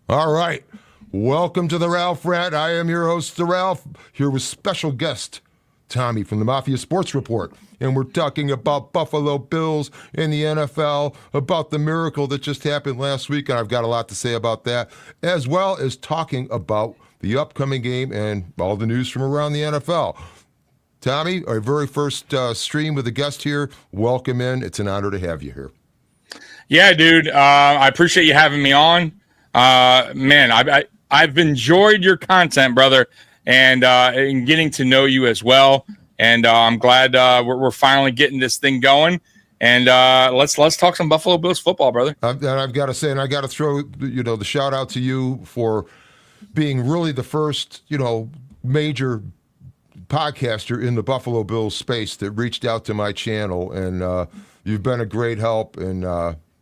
All right. Welcome to the Ralph Rant. I am your host, the Ralph, here with special guest Tommy from the Mafia Sports Report. And we're talking about Buffalo Bills in the NFL, about the miracle that just happened last week. And I've got a lot to say about that, as well as talking about the upcoming game and all the news from around the NFL. Tommy, our very first stream with a guest here. Welcome in. It's an honor to have you here. Yeah, dude. I appreciate you having me on. Man, I've enjoyed your content, brother, and getting to know you as well. And I'm glad we're finally getting this thing going. And let's talk some Buffalo Bills football, brother. And I've got to say, and I got to throw the shout out to you for being really the first major podcaster in the Buffalo Bills space that reached out to my channel, and you've been a great help, and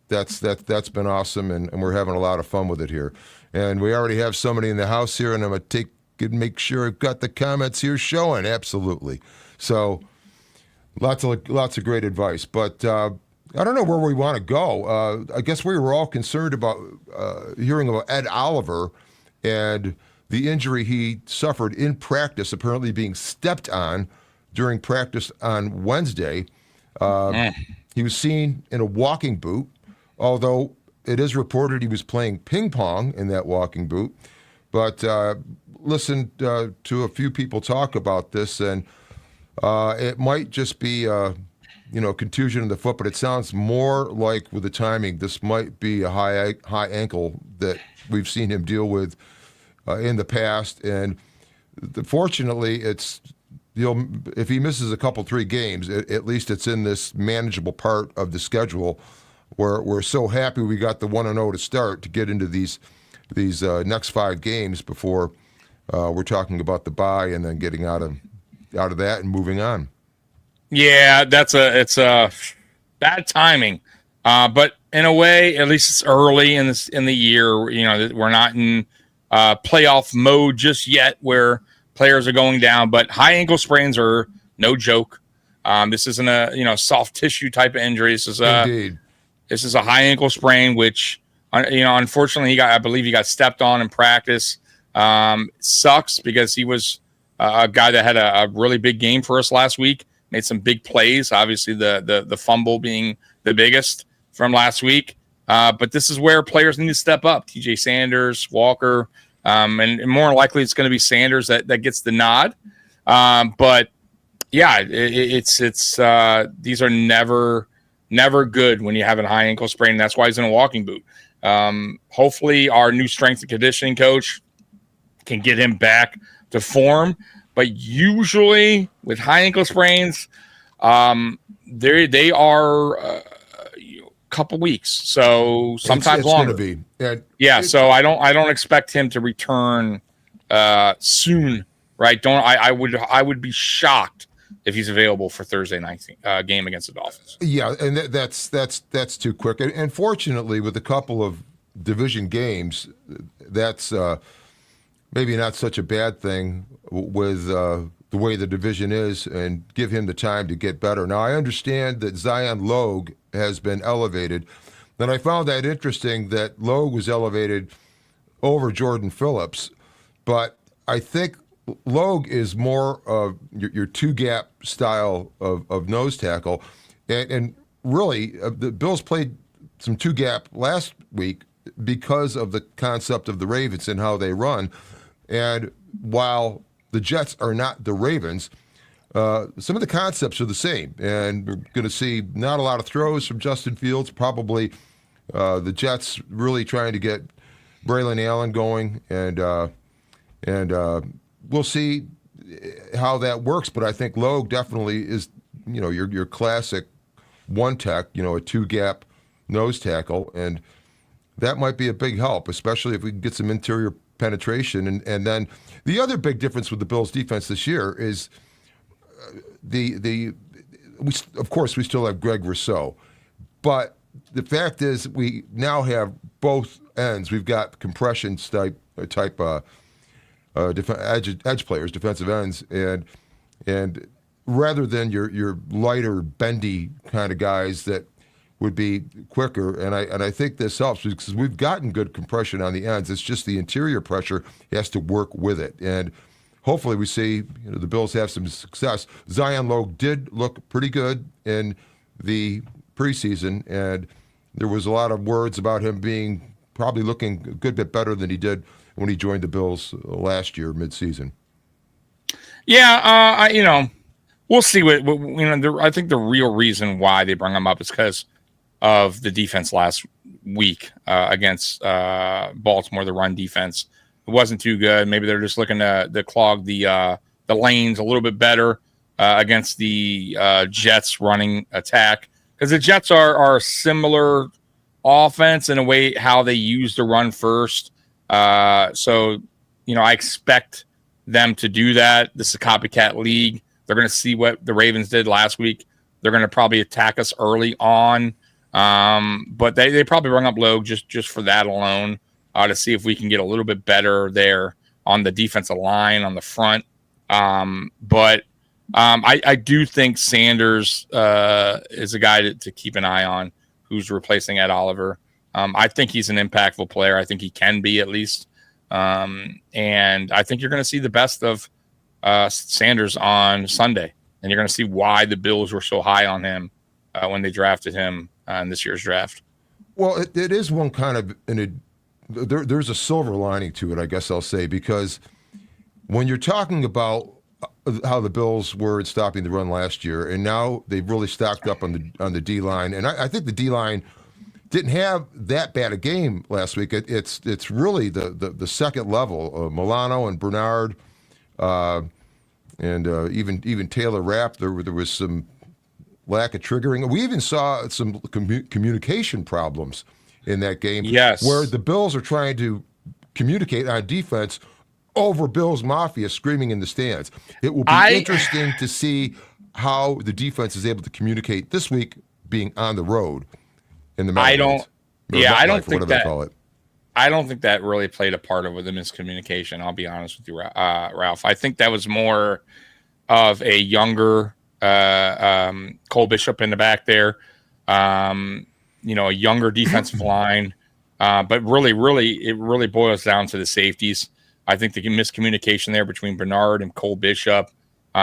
that's been awesome, and we're having a lot of fun with it here. And we already have somebody in the house here, and I'm going to make sure I've got the comments here showing. Absolutely. So lots of great advice. But I don't know where we want to go. I guess we were all concerned about hearing about Ed Oliver and the injury he suffered in practice, apparently being stepped on during practice on Wednesday. He was seen in a walking boot, although it is reported he was playing ping pong in that walking boot. But listened to a few people talk about this, and it might just be contusion in the foot, but it sounds more like, with the timing, this might be a high ankle that we've seen him deal with in the past. And fortunately, if he misses a couple, 3 games, at least it's in this manageable part of the schedule. We're so happy we got the 1-0 to start to get into these next 5 games before we're talking about the bye and then getting out of that and moving on. Yeah, it's a bad timing, but in a way, at least it's early in the year. We're not in playoff mode just yet, where players are going down. But high ankle sprains are no joke. This isn't a soft tissue type of injury. Indeed. This is a high ankle sprain, which, unfortunately, I believe he got stepped on in practice. Sucks because he was a guy that had a really big game for us last week, made some big plays. Obviously, the fumble being the biggest from last week. But this is where players need to step up. TJ Sanders, Walker, and more likely it's going to be Sanders that gets the nod. But yeah, it's these are never good when you have a high ankle sprain. That's why he's in a walking boot. Hopefully our new strength and conditioning coach can get him back to form. But usually with high ankle sprains, they are a couple weeks. So sometimes it's longer. Going to be. Yeah. So I don't expect him to return soon. Right. I would be shocked if he's available for Thursday night's game against the Dolphins. Yeah, and that's too quick. And fortunately, with a couple of division games, that's maybe not such a bad thing with the way the division is, and give him the time to get better. Now, I understand that Zion Logue has been elevated, and I found that interesting that Logue was elevated over Jordan Phillips, but I think Logue is more of your 2-gap style of nose tackle. And really, the Bills played some 2-gap last week because of the concept of the Ravens and how they run. And while the Jets are not the Ravens, some of the concepts are the same. And we're going to see not a lot of throws from Justin Fields, probably the Jets really trying to get Braylon Allen going. And we'll see how that works, but I think Logue definitely is, your classic one tech, a 2-gap nose tackle, and that might be a big help, especially if we can get some interior penetration. And then the other big difference with the Bills' defense this year is of course we still have Greg Rousseau, but the fact is we now have both ends. We've got compression type edge players, defensive ends, and rather than your lighter, bendy kind of guys that would be quicker, and I think this helps because we've gotten good compression on the ends. It's just the interior pressure has to work with it, and hopefully we see the Bills have some success. Zion Logue did look pretty good in the preseason, and there was a lot of words about him being probably looking a good bit better than he did when he joined the Bills last year midseason. Yeah, we'll see I think the real reason why they bring him up is because of the defense last week against Baltimore. The run defense, it wasn't too good. Maybe they're just looking to clog the lanes a little bit better against the Jets running attack, because the Jets are a similar offense in a way how they use the run first. So I expect them to do that. This is a copycat league. They're going to see what the Ravens did last week. They're going to probably attack us early on. But they probably bring up Logue just for that alone, to see if we can get a little bit better there on the defensive line on the front. But I do think Sanders is a guy to keep an eye on, who's replacing Ed Oliver. I think he's an impactful player. I think he can be, at least. And I think you're going to see the best of Sanders on Sunday, and you're going to see why the Bills were so high on him when they drafted him in this year's draft. Well, it is one kind of there's a silver lining to it, I guess I'll say, because when you're talking about how the Bills were in stopping the run last year, and now they've really stocked up on the D line, and I think the D line didn't have that bad a game last week. It's really the second level, Milano and Bernard, and even Taylor Rapp. There was some lack of triggering. We even saw some communication problems in that game. Yes, where the Bills are trying to communicate on defense over Bills Mafia screaming in the stands. It will be interesting to see how the defense is able to communicate this week, being on the road in the Meadowlands. I don't think that really played a part of the miscommunication. I'll be honest with you, Ralph. I think that was more of a younger Cole Bishop in the back there, a younger defensive line. But really, it really boils down to the safeties. I think the miscommunication there between Bernard and Cole Bishop.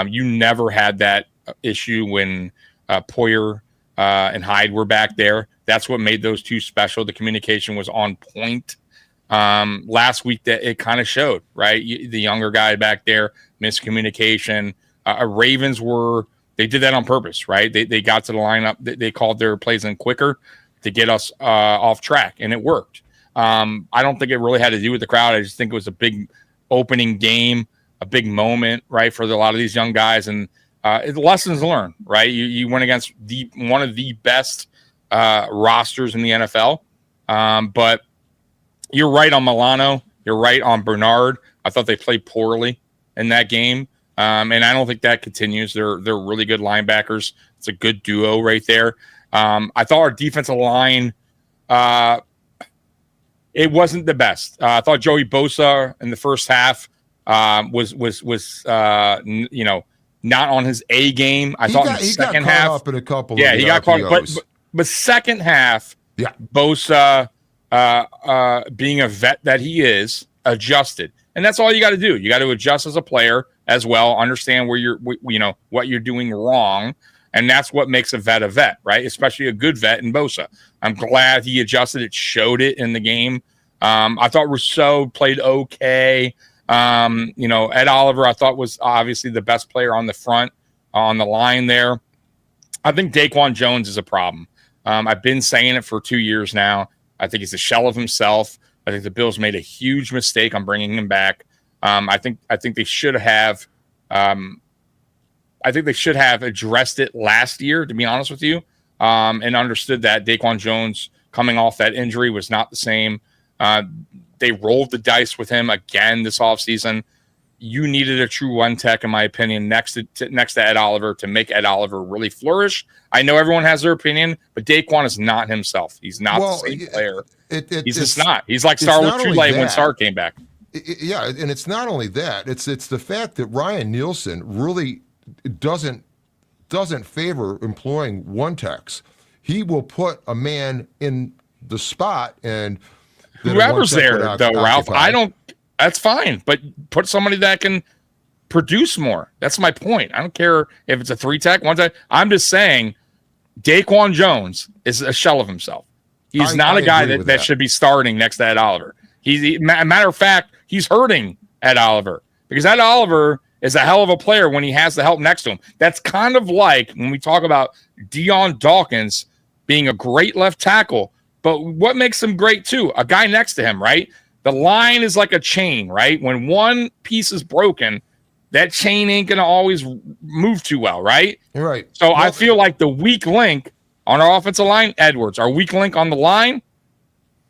You never had that issue when Poyer and Hyde were back there. That's what made those two special. The communication was on point. Last week, that it kind of showed, right? The younger guy back there, miscommunication. Ravens they did that on purpose, right? They got to the lineup. They called their plays in quicker to get us off track, and it worked. I don't think it really had to do with the crowd. I just think it was a big opening game, a big moment, right, for a lot of these young guys. And lessons learned, right? You went against one of the best rosters in the NFL. But you're right on Milano. You're right on Bernard. I thought they played poorly in that game. And I don't think that continues. They're really good linebackers. It's a good duo right there. I thought our defensive line, it wasn't the best. I thought Joey Bosa in the first half was not on his A game. I thought in the second half, caught up in a couple. Yeah, of he got caught. RPOs. But second half, yeah, Bosa, being a vet that he is, adjusted, and that's all you got to do. You got to adjust as a player as well. Understand where what you're doing wrong. And that's what makes a vet, right? Especially a good vet in Bosa. I'm glad he adjusted. It showed it in the game. I thought Rousseau played okay. Ed Oliver, I thought, was obviously the best player on the front, on the line there. I think Daquan Jones is a problem. I've been saying it for 2 years now. I think he's a shell of himself. I think the Bills made a huge mistake on bringing him back. I think they should have. I think they should have addressed it last year, to be honest with you, and understood that Daquan Jones coming off that injury was not the same. They rolled the dice with him again this offseason. You needed a true one tech, in my opinion, next to Ed Oliver to make Ed Oliver really flourish. I know everyone has their opinion, but Daquan is not himself. He's not the same player. He's just not. He's like Star with Trulay when Star came back. Yeah, and it's not only that. It's the fact that Ryan Nielsen really doesn't favor employing one techs. he will put a man in the spot and Whoever's there, though, Ralph, that's fine. But put somebody that can produce more. That's my point. I don't care if it's a 3-tech, 1-tech. I'm just saying Daquan Jones is a shell of himself. He's not a guy that should be starting next to Ed Oliver. Matter of fact, he's hurting Ed Oliver because Ed Oliver is a hell of a player when he has the help next to him. That's kind of like when we talk about Deion Dawkins being a great left tackle, but what makes him great too? A guy next to him, right? The line is like a chain, right? When one piece is broken, that chain ain't going to always move too well, right? Right. So I feel like the weak link on our offensive line, Edwards. Our weak link on the line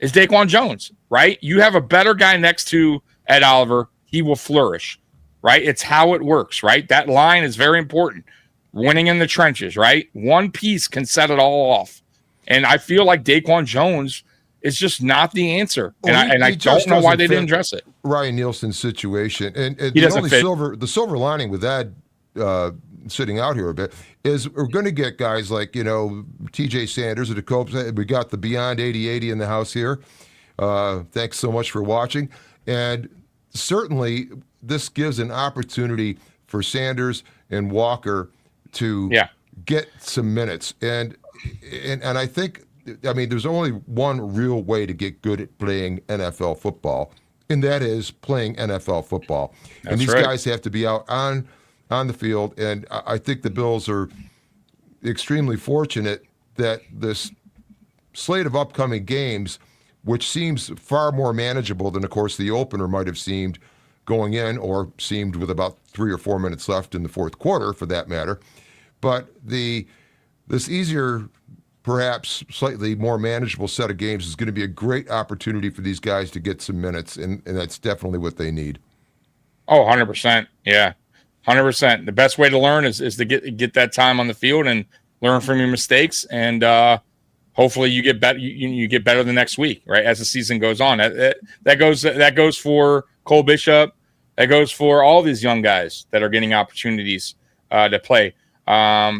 is Daquan Jones, right? You have a better guy next to Ed Oliver, he will flourish, right? It's how it works, right? That line is very important. Winning in the trenches, right? One piece can set it all off. And I feel like Daquan Jones is just not the answer. Well, I don't know why they didn't address it. Ryan Nielsen's situation. And he doesn't fit. The silver lining with that sitting out here a bit is we're going to get guys like, TJ Sanders or DeCope. We got the Beyond 8080 in the house here. Thanks so much for watching. And certainly this gives an opportunity for Sanders and Walker to get some minutes. And I think, there's only one real way to get good at playing NFL football, and that is playing NFL football. And these guys have to be out on the field, and I think the Bills are extremely fortunate that this slate of upcoming games, which seems far more manageable than, of course, the opener might have seemed going in or seemed with about 3 or 4 minutes left in the fourth quarter, for that matter. But this easier, perhaps slightly more manageable set of games is going to be a great opportunity for these guys to get some minutes, and that's definitely what they need. Oh, 100%. Yeah, 100%. The best way to learn is to get that time on the field and learn from your mistakes, and hopefully you get better. You get better the next week, right? As the season goes on, that goes for Cole Bishop. That goes for all these young guys that are getting opportunities to play. But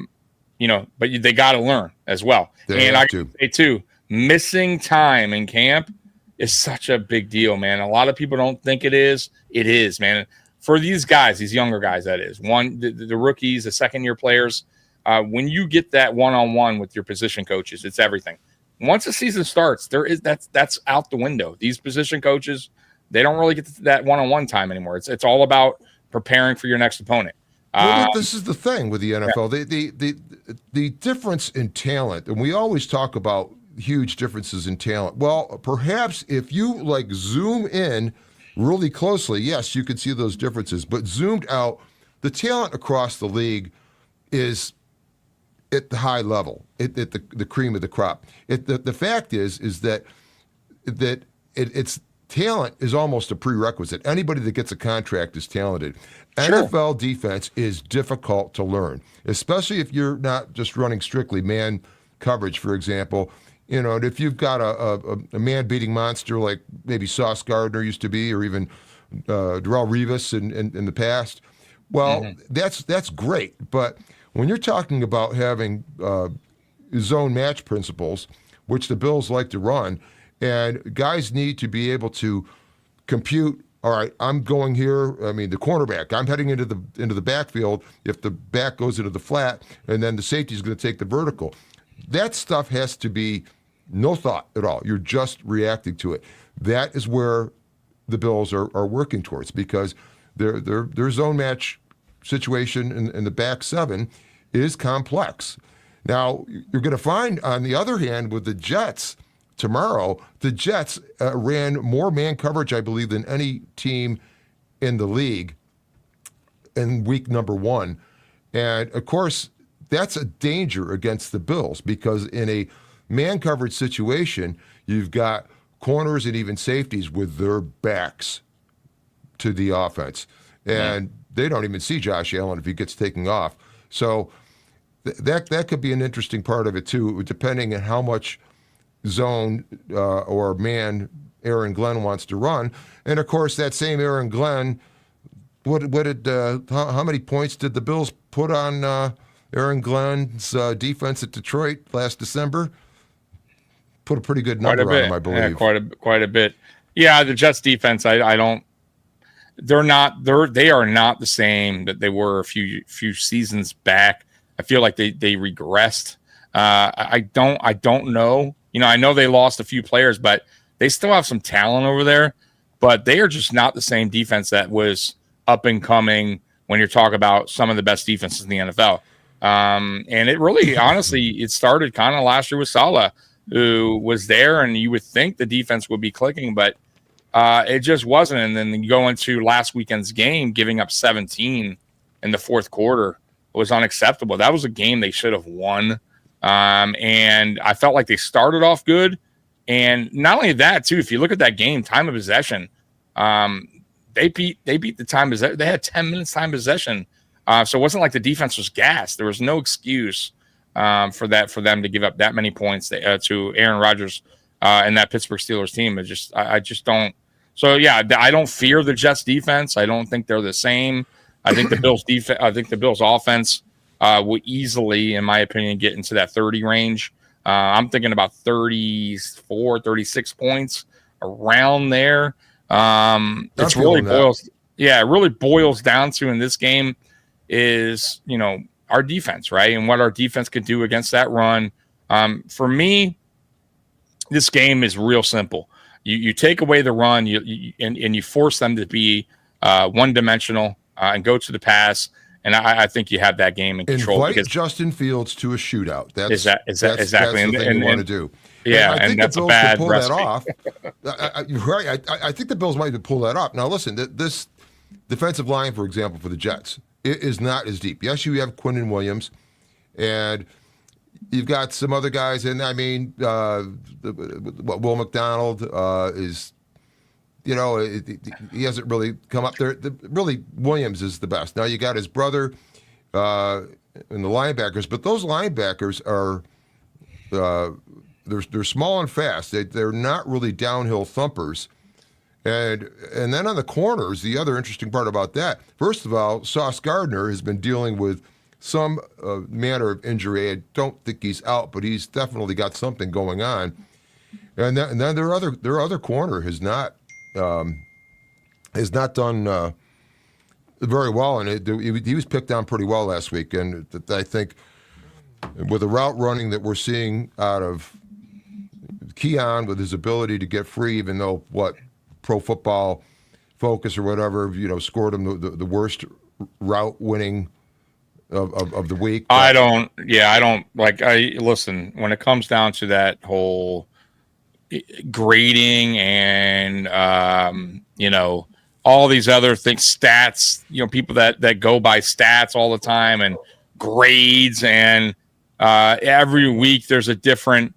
they got to learn as well. And I can say too, missing time in camp is such a big deal, man. A lot of people don't think it is. It is, man. For these guys, these younger guys, that is. The rookies, the second-year players, when you get that one-on-one with your position coaches, it's everything. Once the season starts, that's out the window. These position coaches, they don't really get that one-on-one time anymore. It's all about preparing for your next opponent. Well, this is the thing with the NFL. The difference in talent, and we always talk about huge differences in talent. Well, perhaps if you zoom in really closely, yes, you can see those differences. But zoomed out, the talent across the league is at the high level, at the cream of the crop. The fact is that it's talent is almost a prerequisite. Anybody that gets a contract is talented. Sure. NFL defense is difficult to learn, especially if you're not just running strictly man coverage, for example. And if you've got a man-beating monster like maybe Sauce Gardner used to be, or even Darrelle Revis in the past, well, that's great. But when you're talking about having zone match principles, which the Bills like to run, and guys need to be able to compute, all right, I'm going here, the cornerback, I'm heading into the backfield if the back goes into the flat, and then the safety is going to take the vertical. That stuff has to be no thought at all. You're just reacting to it. That is where the Bills are working towards, because their zone match situation in the back seven is complex. Now, you're going to find, on the other hand, with the Jets tomorrow, the Jets ran more man coverage, I believe, than any team in the league in week number 1. And, of course, that's a danger against the Bills, because in a man coverage situation, you've got corners and even safeties with their backs to the offense. And they don't even see Josh Allen if he gets taken off. So that could be an interesting part of it, too, depending on how much zone or man Aaron Glenn wants to run. And, of course, that same Aaron Glenn, how many points did the Bills put on Aaron Glenn's defense at Detroit last December put a pretty good Quite a number on bit. him, I believe. Yeah, quite a bit. Yeah, the Jets defense, I don't. They are not the same that they were a few seasons back. I feel like they regressed. I don't know. I know they lost a few players, but they still have some talent over there. But they are just not the same defense that was up and coming when you're talking about some of the best defenses in the NFL. And it really, honestly, it started kind of last year with Saleh, who was there, and you would think the defense would be clicking, but it just wasn't. And then you go into last weekend's game, giving up 17 in the fourth quarter was unacceptable. That was a game they should have won. And I felt like they started off good. And not only that, too, if you look at that game, time of possession, they beat the time possession. They had 10 minutes time possession. So it wasn't like the defense was gassed. There was no excuse for them to give up that many points to Aaron Rodgers and that Pittsburgh Steelers team. I just don't. So yeah, I don't fear the Jets defense. I don't think they're the same. I think the Bills defense. I think the Bills offense will easily, in my opinion, get into that 30 range. I'm thinking about 34, 36 points around there. It really boils down to in this game is our defense, right, and what our defense could do against that run. For me, this game is real simple. You take away the run, and you force them to be one-dimensional and go to the pass, and I think you have that game in control. Invite Justin Fields to a shootout. That's exactly the thing you want to do. Yeah, and that's a bad recipe. That off. I think the Bills might have pulled that off. Now, listen, this defensive line, for example, for the Jets, it is not as deep. Yes, you have Quinnen Williams, and you've got some other guys, and I mean, Will McDonald is, he hasn't really come up there. Really, Williams is the best. Now you got his brother and the linebackers, but those linebackers are they're small and fast. They're not really downhill thumpers. And then on the corners, the other interesting part about that, first of all, Sauce Gardner has been dealing with some manner of injury. I don't think he's out, but he's definitely got something going on. And then their other corner has not done very well, and he was picked on pretty well last week. And I think with the route running that we're seeing out of Keon, with his ability to get free, even though Pro Football Focus or whatever, scored him the worst route winning of the week. Listen, when it comes down to that whole grading and all these other things, stats, people that go by stats all the time and grades, and every week there's a different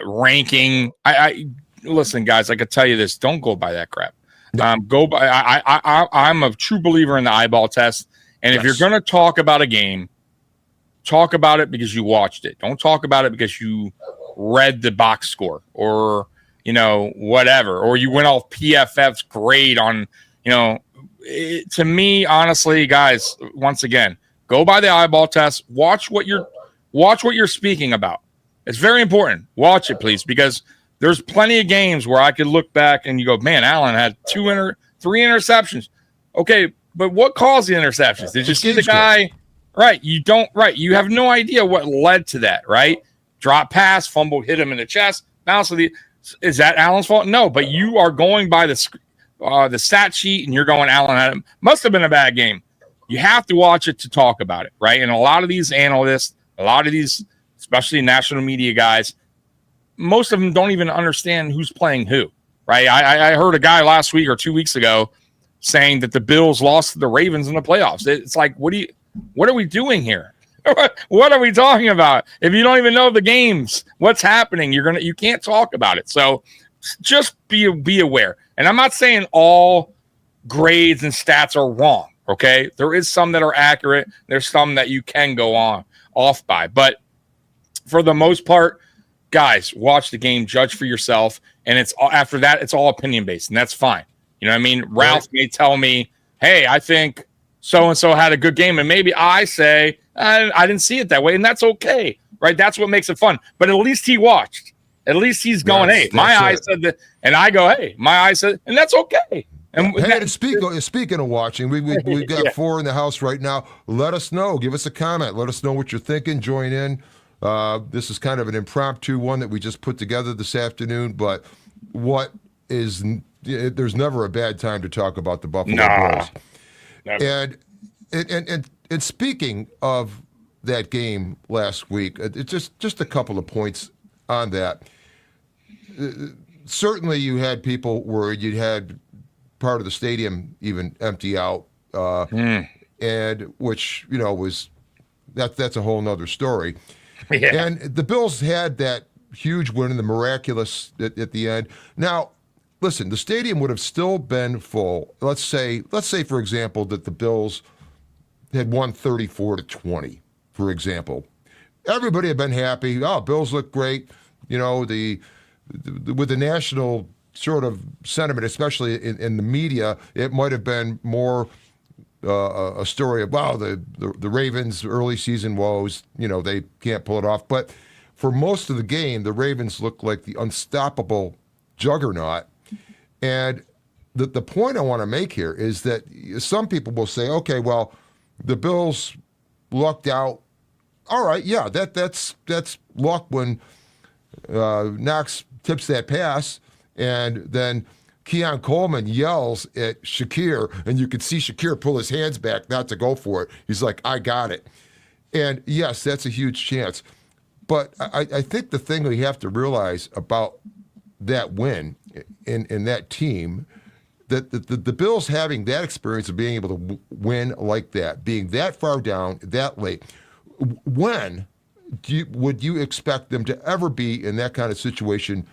ranking. Listen, guys, I could tell you this: don't go by that crap. Go by. I'm a true believer in the eyeball test. And if you're going to talk about a game, talk about it because you watched it. Don't talk about it because you read the box score or whatever, or you went off PFF's grade on. To me, honestly, guys, once again, go by the eyeball test. Watch what you're speaking about. It's very important. Watch it, please, because there's plenty of games where I could look back and you go, man, Allen had 3 interceptions. Okay, but what caused the interceptions? Did you see the guy? Right, you don't. Right, you have no idea what led to that. Right, drop pass, fumble, hit him in the chest. Bounce. Is that Allen's fault? No, but you are going by the stat sheet and you're going, Allen had him. Must have been a bad game. You have to watch it to talk about it, right? And a lot of these analysts, especially national media guys, most of them don't even understand who's playing who, right? I heard a guy last week or 2 weeks ago saying that the Bills lost to the Ravens in the playoffs. It's like, what are we doing here? What are we talking about? If you don't even know the games, what's happening, you can't talk about it. So just be aware. And I'm not saying all grades and stats are wrong, okay? There is some that are accurate. There's some that you can go off by. But for the most part, guys, watch the game, judge for yourself, and after that, it's all opinion based, and that's fine. You know what I mean? Ralph may tell me, "Hey, I think so-and-so had a good game. And maybe I say, I didn't see it that way. And that's okay, right? That's what makes it fun. But at least he watched. At least he's going, hey, my eyes said that. And I go, hey, my eyes said, and that's okay. And hey, speaking of watching, we've got 4 in the house right now. Let us know. Give us a comment. Let us know what you're thinking. Join in. This is kind of an impromptu one that we just put together this afternoon. But there's never a bad time to talk about the Buffalo Bills. Never. And speaking of that game last week, it's just a couple of points on that. Certainly, you had people worried. You had part of the stadium even empty out, and which was that's a whole nother story. Yeah. And the Bills had that huge win and the miraculous at the end. Now, listen, the stadium would have still been full. Let's say for example that the Bills had won 34-20, for example. Everybody had been happy. Oh, Bills look great. With the national sort of sentiment, especially in the media, it might have been more a story of, wow, the Ravens' early season woes, they can't pull it off. But for most of the game, the Ravens looked like the unstoppable juggernaut. And the point I want to make here is that some people will say, okay, well, the Bills lucked out. All right, yeah, that's luck when Knox tips that pass, and then Keon Coleman yells at Shakir, and you could see Shakir pull his hands back not to go for it. He's like, I got it. And yes, that's a huge chance. But I think the thing we have to realize about that win in that team, that the Bills having that experience of being able to win like that, being that far down, that late, when would you expect them to ever be in that kind of situation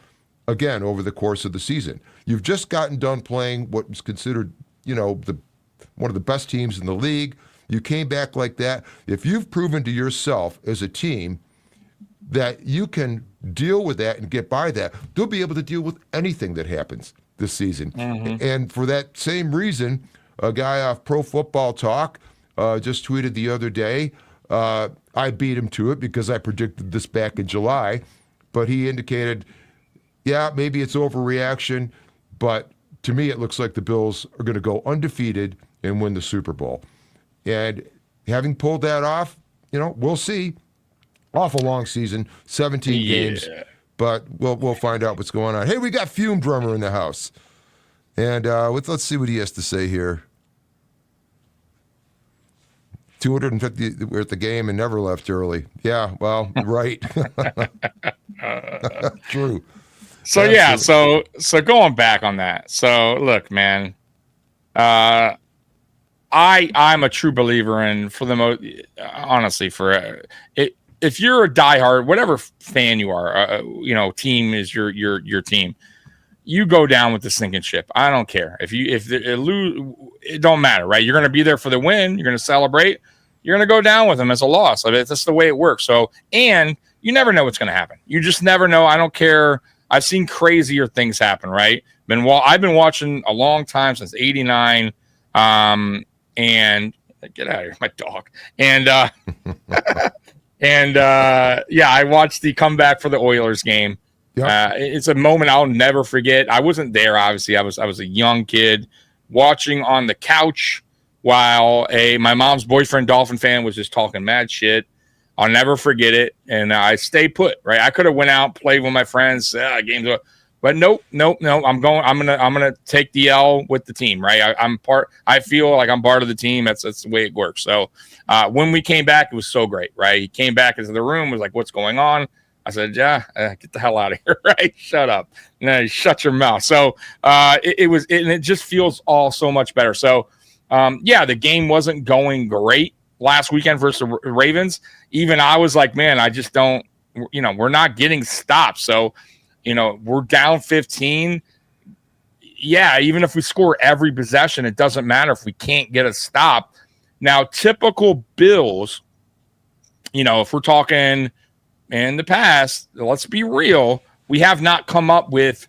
again over the course of the season? You've just gotten done playing what was considered, one of the best teams in the league. You came back like that. If you've proven to yourself as a team that you can deal with that and get by that, they'll be able to deal with anything that happens this season. Mm-hmm. And for that same reason, a guy off Pro Football Talk just tweeted the other day, I beat him to it because I predicted this back in July, but he indicated, yeah, maybe it's overreaction, but to me it looks like the Bills are going to go undefeated and win the Super Bowl. And having pulled that off, we'll see. Awful long season, 17 games, but we'll find out what's going on. Hey, we got Fume Drummer in the house, and let's see what he has to say here. 250 were at the game and never left early. Yeah, well, right. True. So so going back on that. So look, man, I'm a true believer in, for the most, honestly, for it. If you're a diehard, whatever fan you are, team is your team. You go down with the sinking ship. I don't care if it lose. It don't matter, right? You're going to be there for the win. You're going to celebrate. You're going to go down with them as a loss. I mean, that's the way it works. So, and you never know what's going to happen. You just never know. I don't care. I've seen crazier things happen, right? I've been watching a long time, since '89. And get out of here, my dog. And I watched the comeback for the Oilers game. Yep. It's a moment I'll never forget. I wasn't there, obviously. I was a young kid watching on the couch while my mom's boyfriend, Dolphin fan, was just talking mad shit. I'll never forget it, and I stay put. Right, I could have went out, played with my friends, games, but nope. I'm gonna take the L with the team. Right, I'm part. I feel like I'm part of the team. That's the way it works. So when we came back, it was so great. Right, he came back into the room, was like, "What's going on?" I said, get the hell out of here, right? Shut up. No, shut your mouth. So it just feels all so much better. So, the game wasn't going great last weekend versus the Ravens. Even I was like, man, I just don't, we're not getting stopped. So, we're down 15. Yeah, even if we score every possession, it doesn't matter if we can't get a stop. Now, typical Bills, if we're talking in the past, let's be real, we have not come up with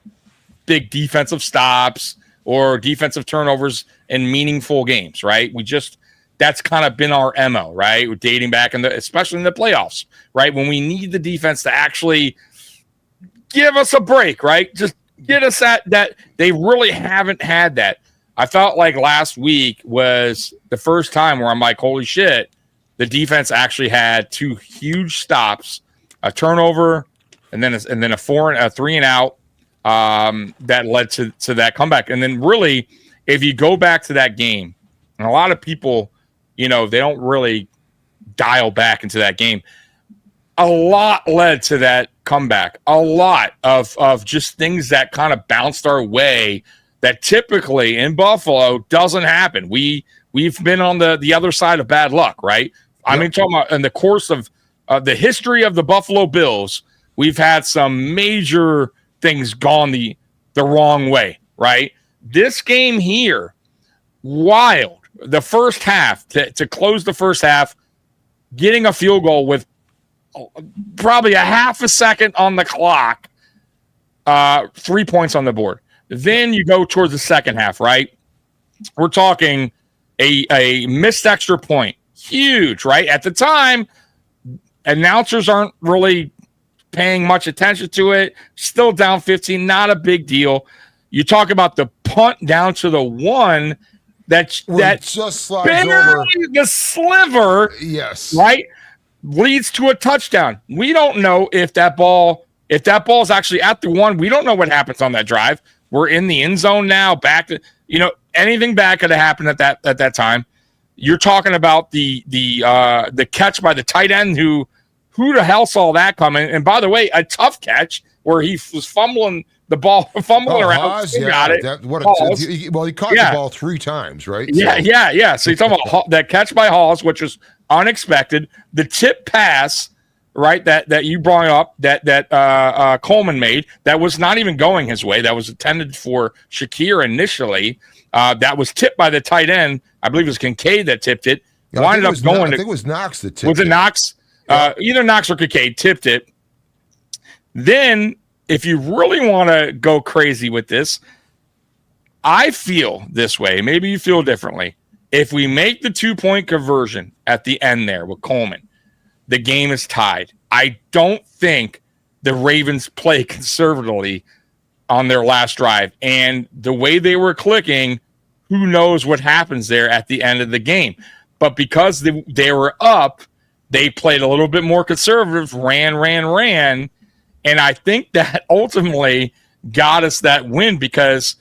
big defensive stops or defensive turnovers in meaningful games, right? We just that's kind of been our MO, right? Dating back especially in the playoffs, right? When we need the defense to actually give us a break, right? Just get us that. They really haven't had that. I felt like last week was the first time where I'm like, holy shit, the defense actually had 2 huge stops, a turnover, and then a 3 and out that led to that comeback. And then really, if you go back to that game, and a lot of people, they don't really dial back into that game. A lot led to that comeback. A lot of just things that kind of bounced our way that typically in Buffalo doesn't happen. We've been on the other side of bad luck, right? Yep. I mean, talking about in the course of the history of the Buffalo Bills, we've had some major things gone the wrong way, right? This game here, wild. The first half, to close the first half, getting a field goal with probably a half a second on the clock, 3 points on the board. Then you go towards the second half, right? We're talking a missed extra point. Huge, right? At the time, announcers aren't really paying much attention to it. Still down 15, not a big deal. You talk about the punt down to the 1 that just slides over the sliver, yes, right, leads to a touchdown. We don't know if that ball is actually at the 1. We don't know what happens on that drive. We're in the end zone now. Back to anything bad could have happened at that time. You're talking about the catch by the tight end who the hell saw that coming? And by the way, a tough catch where he was fumbling the ball, around. Haas, got it. He caught the ball 3 times, right? Yeah. So you're talking about that catch by Haas, which was unexpected. The tip pass, right, that you brought up, that Coleman made, that was not even going his way. That was intended for Shakir initially. That was tipped by the tight end. I believe it was Kincaid that tipped it. I think it was Knox that tipped it. Was it Knox? Yeah. Either Knox or Kincaid tipped it. Then, if you really want to go crazy with this, I feel this way. Maybe you feel differently. If we make the 2-point conversion at the end there with Coleman, the game is tied. I don't think the Ravens play conservatively on their last drive. And the way they were clicking, who knows what happens there at the end of the game. But because they were up, they played a little bit more conservative, ran. And I think that ultimately got us that win because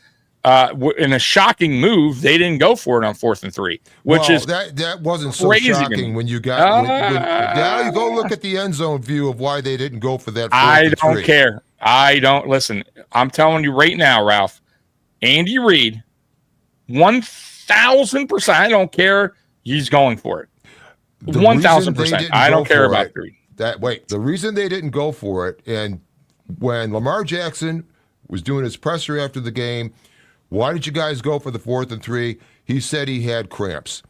in a shocking move, they didn't go for it on 4th and 3, which is that wasn't so shocking when you got. Now you go look at the end zone view of why they didn't go for that. I don't care. I don't listen. I'm telling you right now, Ralph, Andy Reid, 1,000%. I don't care. He's going for it. 1,000%. I don't care about Reid. The reason they didn't go for it, and when Lamar Jackson was doing his presser after the game, why did you guys go for the 4th and 3? He said he had cramps.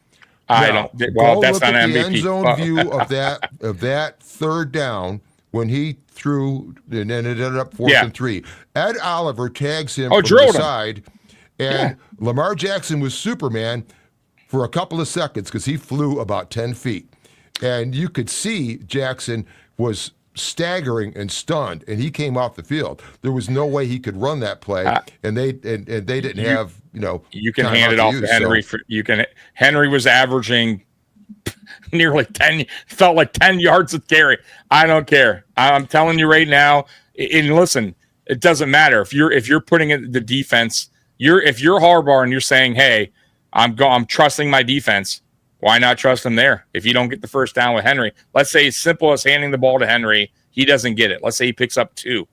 That's not MVP. The end zone view of that 3rd down when he threw and then it ended up 4th and 3. Ed Oliver tags him from the side, and Lamar Jackson was Superman for a couple of seconds because he flew about 10 feet. And you could see Jackson was staggering and stunned, and he came off the field. There was no way he could run that play, and they didn't have. You can hand it off to Henry. So. Henry was averaging nearly 10. Felt like 10 yards of carry. I don't care. I'm telling you right now. And listen, it doesn't matter if you're putting in the defense. If you're Harbaugh and you're saying, hey, I'm trusting my defense. Why not trust him there? If you don't get the first down with Henry, let's say it's simple as handing the ball to Henry. He doesn't get it. Let's say he picks up 2,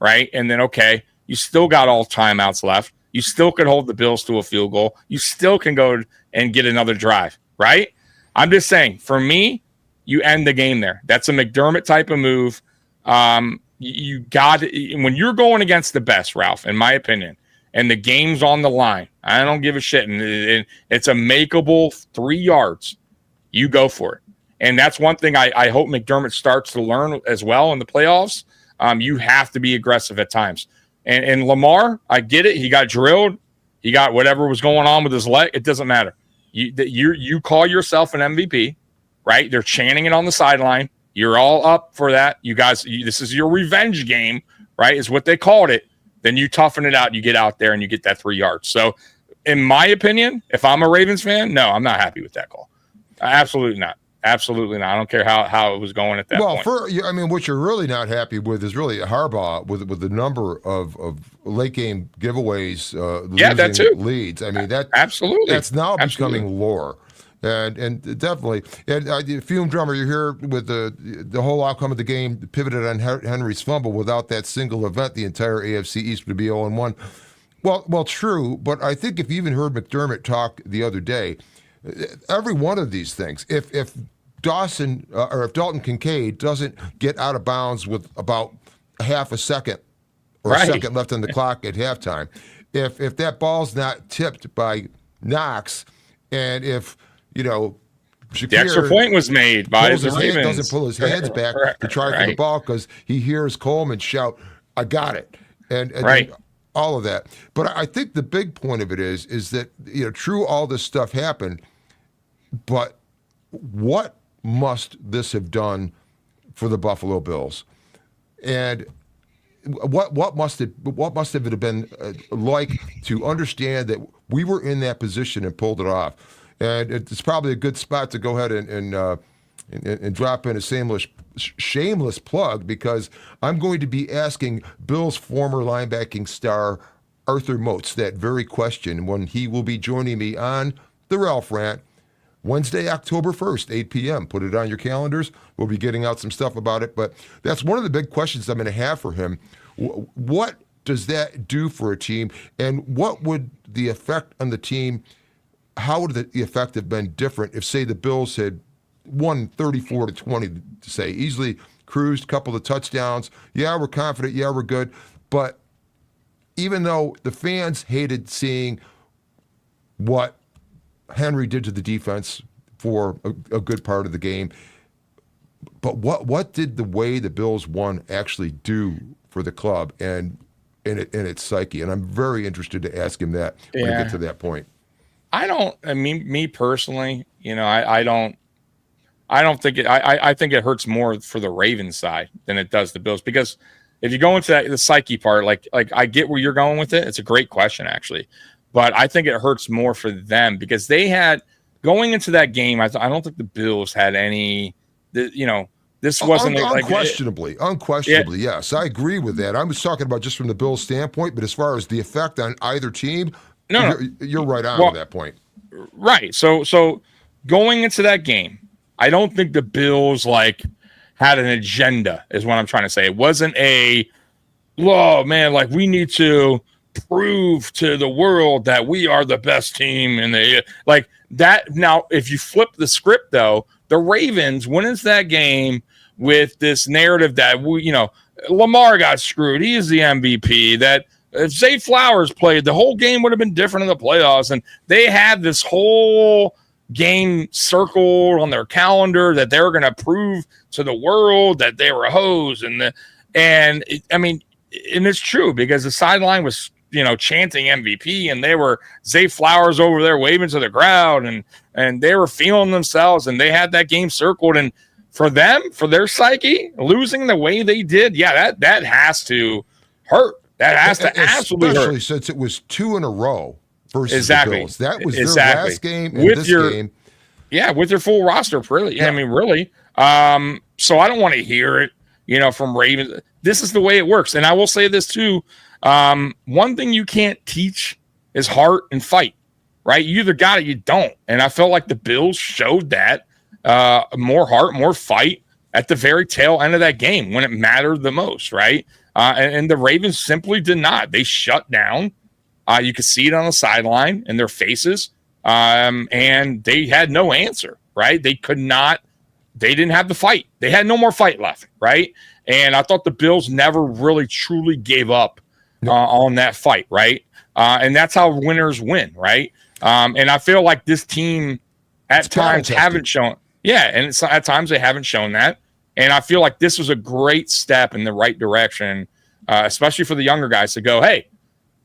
right? And then, okay, you still got all timeouts left. You still could hold the Bills to a field goal. You still can go and get another drive, right? I'm just saying, for me, you end the game there. That's a McDermott type of move. You got when you're going against the best, Ralph, in my opinion, and the game's on the line. I don't give a shit. And it's a makeable 3 yards. You go for it. And that's one thing I hope McDermott starts to learn as well in the playoffs. You have to be aggressive at times. And Lamar, I get it. He got drilled. He got whatever was going on with his leg. It doesn't matter. You call yourself an MVP, right? They're chanting it on the sideline. You're all up for that. You guys, this is your revenge game, right? Is what they called it. Then you toughen it out. You get out there and you get that 3 yards. So, in my opinion, if I'm a Ravens fan, no, I'm not happy with that call. Absolutely not. Absolutely not. I don't care how it was going at that point. Well, what you're really not happy with is really Harbaugh with the number of late game giveaways, that too. leads. I mean, absolutely, that's now becoming lore, and definitely. And Fume Drummer, you're here with the whole outcome of the game pivoted on Henry's fumble. Without that single event, the entire AFC East would be 0-1. Well, true, but I think if you even heard McDermott talk the other day, every one of these things, if Dalton Kincaid doesn't get out of bounds with about half a second or a second left on the clock at halftime, if that ball's not tipped by Knox, and if Shakir, the extra point was made by the Ravens, doesn't pull his hands back to try for the ball because he hears Coleman shout, "I got it," and all of that. But I think the big point of it is that true, all this stuff happened, but what must this have done for the Buffalo Bills? And what must it have been like to understand that we were in that position and pulled it off? And it's probably a good spot to go ahead and drop in a shameless plug, because I'm going to be asking Bills' former linebacking star Arthur Moats that very question when he will be joining me on the Ralph Rant Wednesday, October 1st, 8 p.m. Put it on your calendars. We'll be getting out some stuff about it. But that's one of the big questions I'm going to have for him. What does that do for a team? And what would the effect on the team, how would the effect have been different if, say, the Bills had won 34-20, to say, easily cruised, couple of touchdowns. Yeah, we're confident. Yeah, we're good. But even though the fans hated seeing what Henry did to the defense for a good part of the game, but what did the way the Bills won actually do for the club and in its psyche? And I'm very interested to ask him that when we get to that point. Me personally, I don't think it. I think it hurts more for the Ravens side than it does the Bills, because if you go into the psyche part, like I get where you're going with it. It's a great question, actually, but I think it hurts more for them because they had going into that game. I don't think the Bills had any. This wasn't unquestionably. Yes, I agree with that. I was talking about just from the Bills' standpoint, but as far as the effect on either team, you're right on with that point. Right. So going into that game, I don't think the Bills had an agenda, is what I'm trying to say. It wasn't we need to prove to the world that we are the best team in the that. Now, if you flip the script, though, the Ravens went into that game with this narrative that Lamar got screwed. He is the MVP. That if Zay Flowers played, the whole game would have been different in the playoffs. And they had this whole game circled on their calendar that they were going to prove to the world that they were a hose. And it's true, because the sideline was, chanting MVP, and they were Zay Flowers over there waving to the crowd, and they were feeling themselves, and they had that game circled. And for them, for their psyche, losing the way they did, that has to hurt. That has to absolutely hurt. Especially since it was 2 in a row versus the Bills. That was their last game and this game. Yeah, with their full roster, really. Yeah. Really. So I don't want to hear it, from Ravens. This is the way it works. And I will say this too. One thing you can't teach is heart and fight, right? You either got it, you don't. And I felt like the Bills showed that more heart, more fight at the very tail end of that game when it mattered the most, right? And the Ravens simply did not. They shut down. You could see it on the sideline in their faces. And they had no answer, right? They didn't have the fight. They had no more fight left, right? And I thought the Bills never really truly gave up on that fight, right? And that's how winners win, right? And I feel like this team at times haven't shown, and at times they haven't shown that. And I feel like this was a great step in the right direction, especially for the younger guys to go, hey,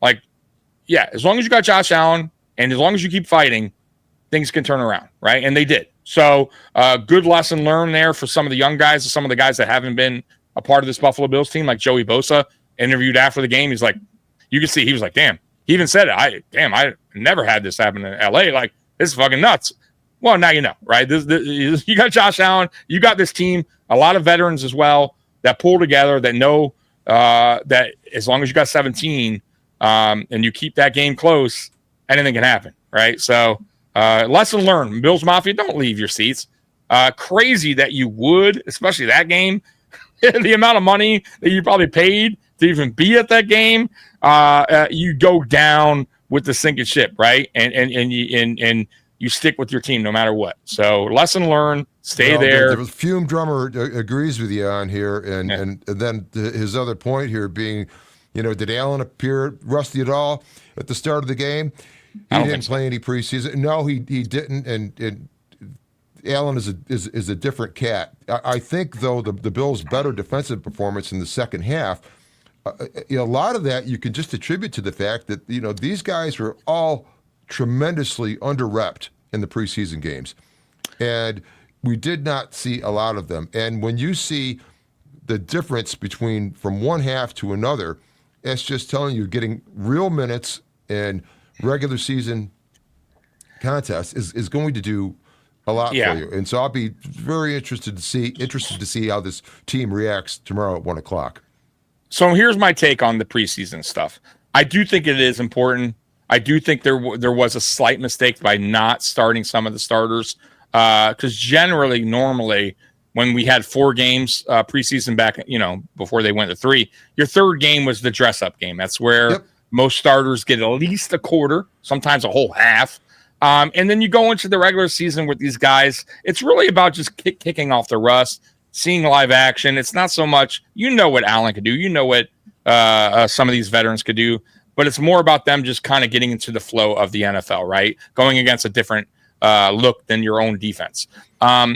as long as you got Josh Allen and as long as you keep fighting, things can turn around, right? And they did. So good lesson learned there for some of the young guys, some of the guys that haven't been a part of this Buffalo Bills team, like Joey Bosa, interviewed after the game. He's like, you can see, he was like, damn. He even said it. I never had this happen in LA. Like, this is fucking nuts. Well, now you know, right? You got Josh Allen. You got this team, a lot of veterans as well that pull together, that know that as long as you got 17 and you keep that game close, anything can happen, right? So lesson learned. Bills Mafia, don't leave your seats. Crazy that you would, especially that game. The amount of money that you probably paid to even be at that game, you go down with the sinking ship, right? And you stick with your team no matter what. So lesson learned, stay there. The Fume Drummer agrees with you on here, and then his other point here being, did Allen appear rusty at all at the start of the game? He didn't play any preseason. No, he didn't, and Allen is a different cat. I think, though, the Bills' better defensive performance in the second half, a lot of that you can just attribute to the fact that these guys were all tremendously under-repped in the preseason games, and we did not see a lot of them. And when you see the difference between from one half to another, it's just telling you getting real minutes in regular season contests is going to do a lot for you. And so I'll be very interested to see how this team reacts tomorrow at 1:00. So here's my take on the preseason stuff. I do think it is important. I do think there was a slight mistake by not starting some of the starters, because normally, when we had 4 games preseason back, before they went to 3, your third game was the dress-up game. That's where most starters get at least a quarter, sometimes a whole half. And then you go into the regular season with these guys. It's really about just kicking off the rust, seeing live action. It's not so much, what Allen could do, what some of these veterans could do, but it's more about them just kind of getting into the flow of the NFL, right? Going against a different look than your own defense.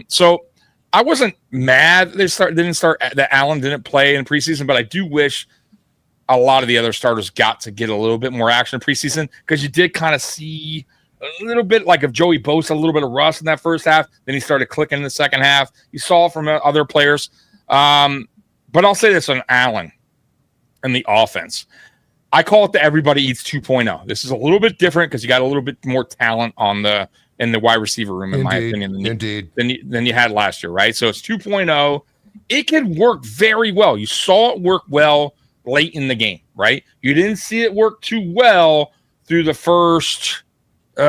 So I wasn't mad that Allen didn't play in preseason, but I do wish a lot of the other starters got to get a little bit more action in preseason, because you did kind of see a little bit like of Joey Bosa, a little bit of rust in that first half. Then he started clicking in the second half. You saw it from other players. But I'll say this on Allen and the offense. I call it the everybody eats 2.0. This is a little bit different because you got a little bit more talent in the wide receiver room, in my opinion, than you had last year, right? So it's 2.0. It could work very well. You saw it work well late in the game, right? You didn't see it work too well through the first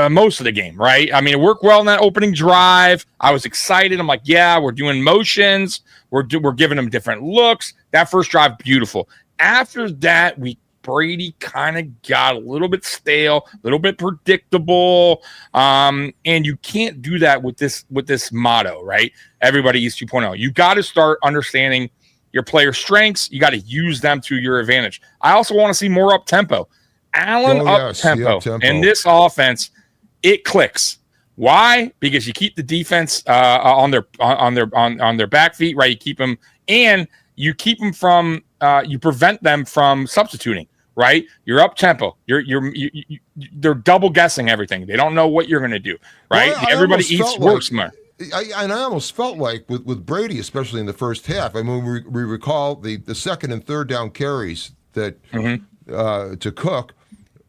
most of the game, right? I mean, it worked well in that opening drive. I was excited. I'm like, yeah, we're doing motions. We're giving them different looks. That first drive, beautiful. After that, Brady kind of got a little bit stale, a little bit predictable, and you can't do that with this motto, right? Everybody eats 2.0. You got to start understanding your player strengths. You got to use them to your advantage. I also want to see more up tempo. Allen up tempo, and this offense, it clicks. Why? Because you keep the defense on their back feet, right? You keep them, and you keep them from you prevent them from substituting, right? You're up tempo. They're double guessing everything. They don't know what you're going to do, right? Well, everybody eats works more. I almost felt like with Brady, especially in the first half. I mean, we recall the second and third down carries that to Cook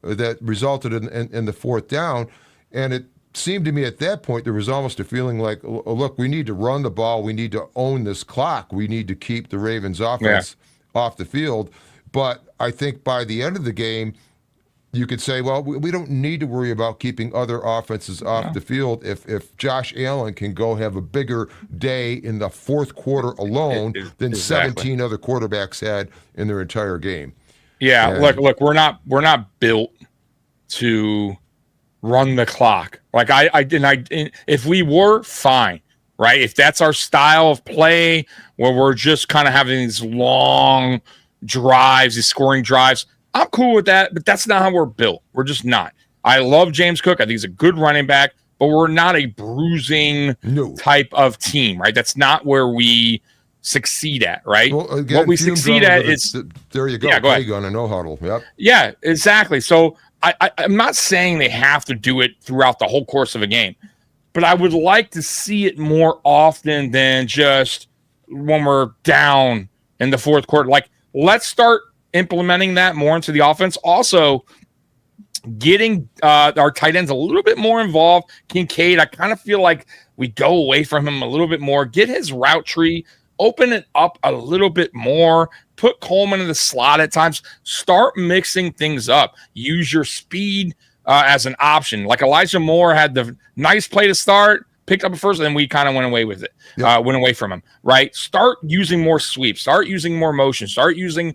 that resulted in the fourth down, and it seemed to me at that point there was almost a feeling like, look, we need to run the ball, we need to own this clock, we need to keep the Ravens offense off the field. But I think by the end of the game, you could say, well, we don't need to worry about keeping other offenses off the field if Josh Allen can go have a bigger day in the fourth quarter alone than 17 other quarterbacks had in their entire game. Yeah, and look, we're not built to run the clock. Like if we were, fine, right? If that's our style of play, where we're just kind of having these long drives, these scoring drives, I'm cool with that, but that's not how we're built. We're just not. I love James Cook. I think he's a good running back, but we're not a bruising type of team, right? That's not where we succeed at, right? Well, again, what we succeed at is there you go. Yeah, go ahead. On a no huddle. Yep. Yeah, exactly. So I'm not saying they have to do it throughout the whole course of a game, but I would like to see it more often than just when we're down in the fourth quarter. Like, let's start implementing that more into the offense. Also, getting our tight ends a little bit more involved. Kincaid, I kind of feel like we go away from him a little bit more. Get his route tree, open it up a little bit more. Put Coleman in the slot at times. Start mixing things up. Use your speed as an option. Like Elijah Moore had the nice play to start, picked up a first, and then we kind of went away with it. Yep. Went away from him, right? Start using more sweeps. Start using more motion. Start using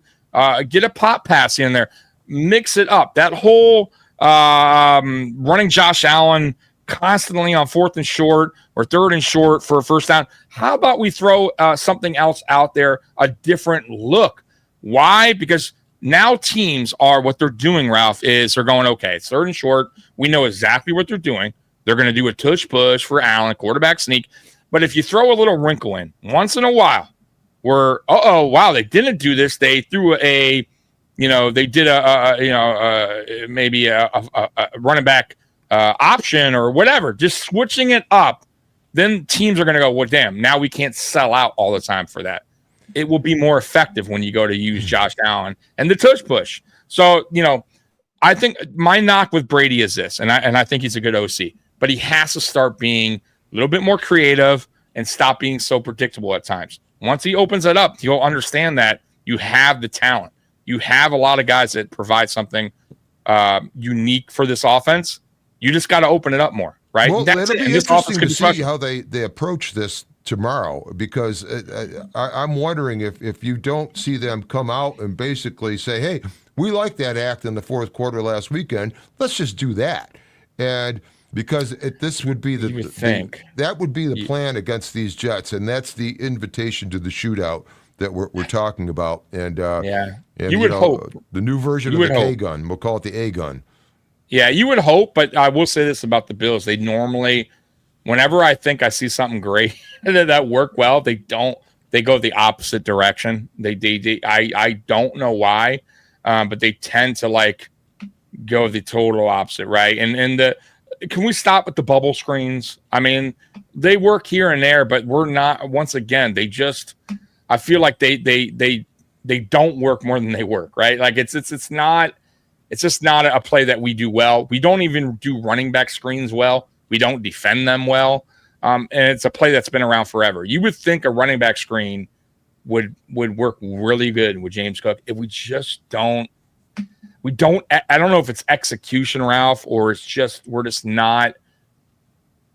get a pop pass in there. Mix it up. That whole running Josh Allen constantly on 4th and short or 3rd and short for a first down. How about we throw something else out there, a different look? Why? Because now teams are, what they're doing, Ralph, is they're going, okay, it's 3rd and short. We know exactly what they're doing. They're going to do a tush push for Allen, quarterback sneak. But if you throw a little wrinkle in once in a while where, wow, they didn't do this. They threw they did maybe a running back option or whatever, just switching it up, then teams are going to go, well, damn, now we can't sell out all the time for that. It will be more effective when you go to use Josh Allen and the tush push. So, I think my knock with Brady is this, and I think he's a good OC, but he has to start being a little bit more creative and stop being so predictable at times. Once he opens it up, you'll understand that you have the talent. You have a lot of guys that provide something unique for this offense. You just got to open it up more, right? Well, it'll be interesting to see how they approach this tomorrow, because I'm wondering if you don't see them come out and basically say, hey, we like that act in the fourth quarter last weekend. Let's just do that. And because this would be that would be the plan against these Jets, and that's the invitation to the shootout that we're talking about. And you would hope the new version of the K gun. We'll call it the A gun. Yeah, you would hope, but I will say this about the Bills: they normally, whenever I think I see something great that work well, they don't. They go the opposite direction. I don't know why, but they tend to go the total opposite, right? And can we stop with the bubble screens? I mean, they work here and there, but we're not. Once again, they just. I feel like they don't work more than they work, right? Like it's just not a play that we do well. We don't even do running back screens well. We don't defend them well. And it's a play that's been around forever. You would think a running back screen would work really good with James Cook. If we just don't. I don't know if it's execution, Ralph, or it's just we're just not.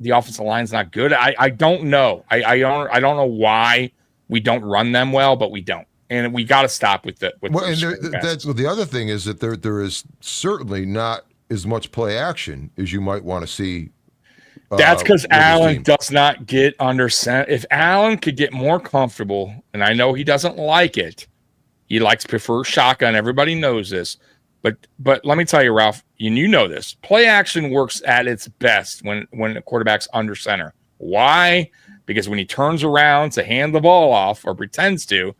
The offensive line's not good. I don't know. I don't know why we don't run them well, but we don't. And we got to stop with that. The other thing is that there is certainly not as much play action as you might want to see. That's because Allen does not get under center. If Allen could get more comfortable, and I know he doesn't like it, he likes to prefer shotgun. Everybody knows this. But let me tell you, Ralph, you know this. Play action works at its best when the quarterback's under center. Why? Because when he turns around to hand the ball off or pretends to,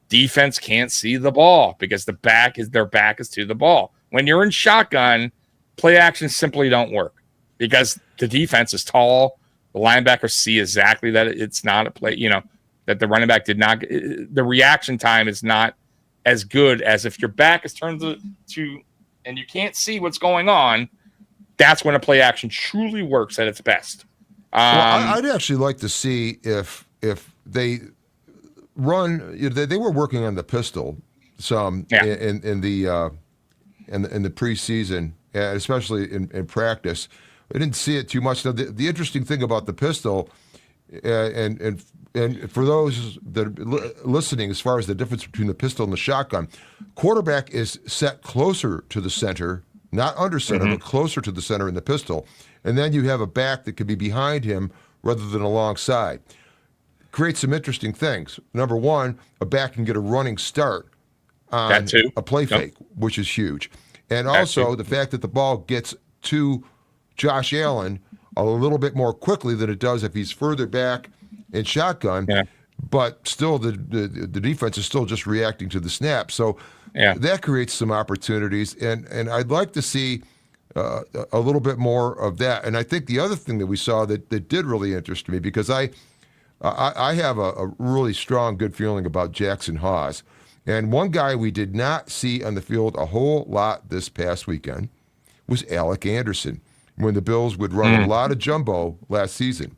defense can't see the ball because their back is to the ball. When you're in shotgun, play actions simply don't work because the defense is tall. The linebackers see exactly that it's not a play, that the running back did not. The reaction time is not as good as if your back is turned to and you can't see what's going on. That's when a play action truly works at its best. I'd actually like to see if they run. They were working on the pistol some in the preseason, especially in practice. I didn't see it too much. Now, the interesting thing about the pistol, and for those that are listening, as far as the difference between the pistol and the shotgun, quarterback is set closer to the center, not under center, but closer to the center in the pistol. And then you have a back that could be behind him rather than alongside. Creates some interesting things. Number one, a back can get a running start on a play fake, which is huge. And also the fact that the ball gets to Josh Allen a little bit more quickly than it does if he's further back in shotgun. Yeah. But still, the defense is still just reacting to the snap. So that creates some opportunities. And I'd like to see a little bit more of that. And I think the other thing that we saw that did really interest me, because I have a really strong, good feeling about Jackson Hawes. And one guy we did not see on the field a whole lot this past weekend was Alec Anderson, when the Bills would run a lot of jumbo last season.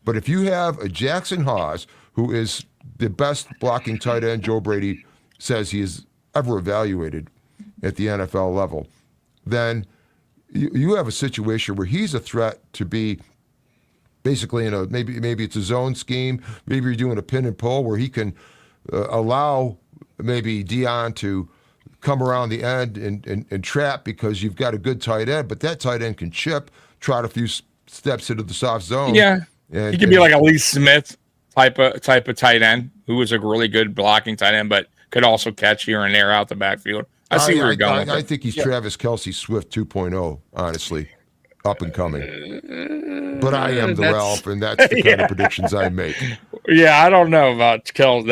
But if you have a Jackson Hawes, who is the best blocking tight end Joe Brady says he has ever evaluated at the NFL level, then you have a situation where he's a threat to be basically in a maybe it's a zone scheme, maybe you're doing a pin and pull where he can allow maybe Dion to come around the end and trap because you've got a good tight end, but that tight end can chip, trot a few steps into the soft zone. Yeah, he could be like a Lee Smith type of tight end who was a really good blocking tight end, but could also catch here and there out the backfield. I see where you're going. I think he's Travis Kelce Swift 2.0, honestly, up and coming. But I am the Ralph, and that's the kind of predictions I make. Yeah, I don't know about Kelce.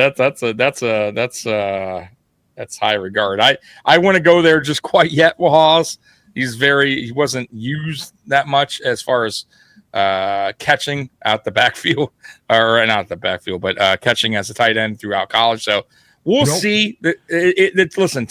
That's high regard. I want to go there just quite yet with Hawes. He wasn't used that much as far as catching out the backfield, or not the backfield, but catching as a tight end throughout college. So we'll see. Listen,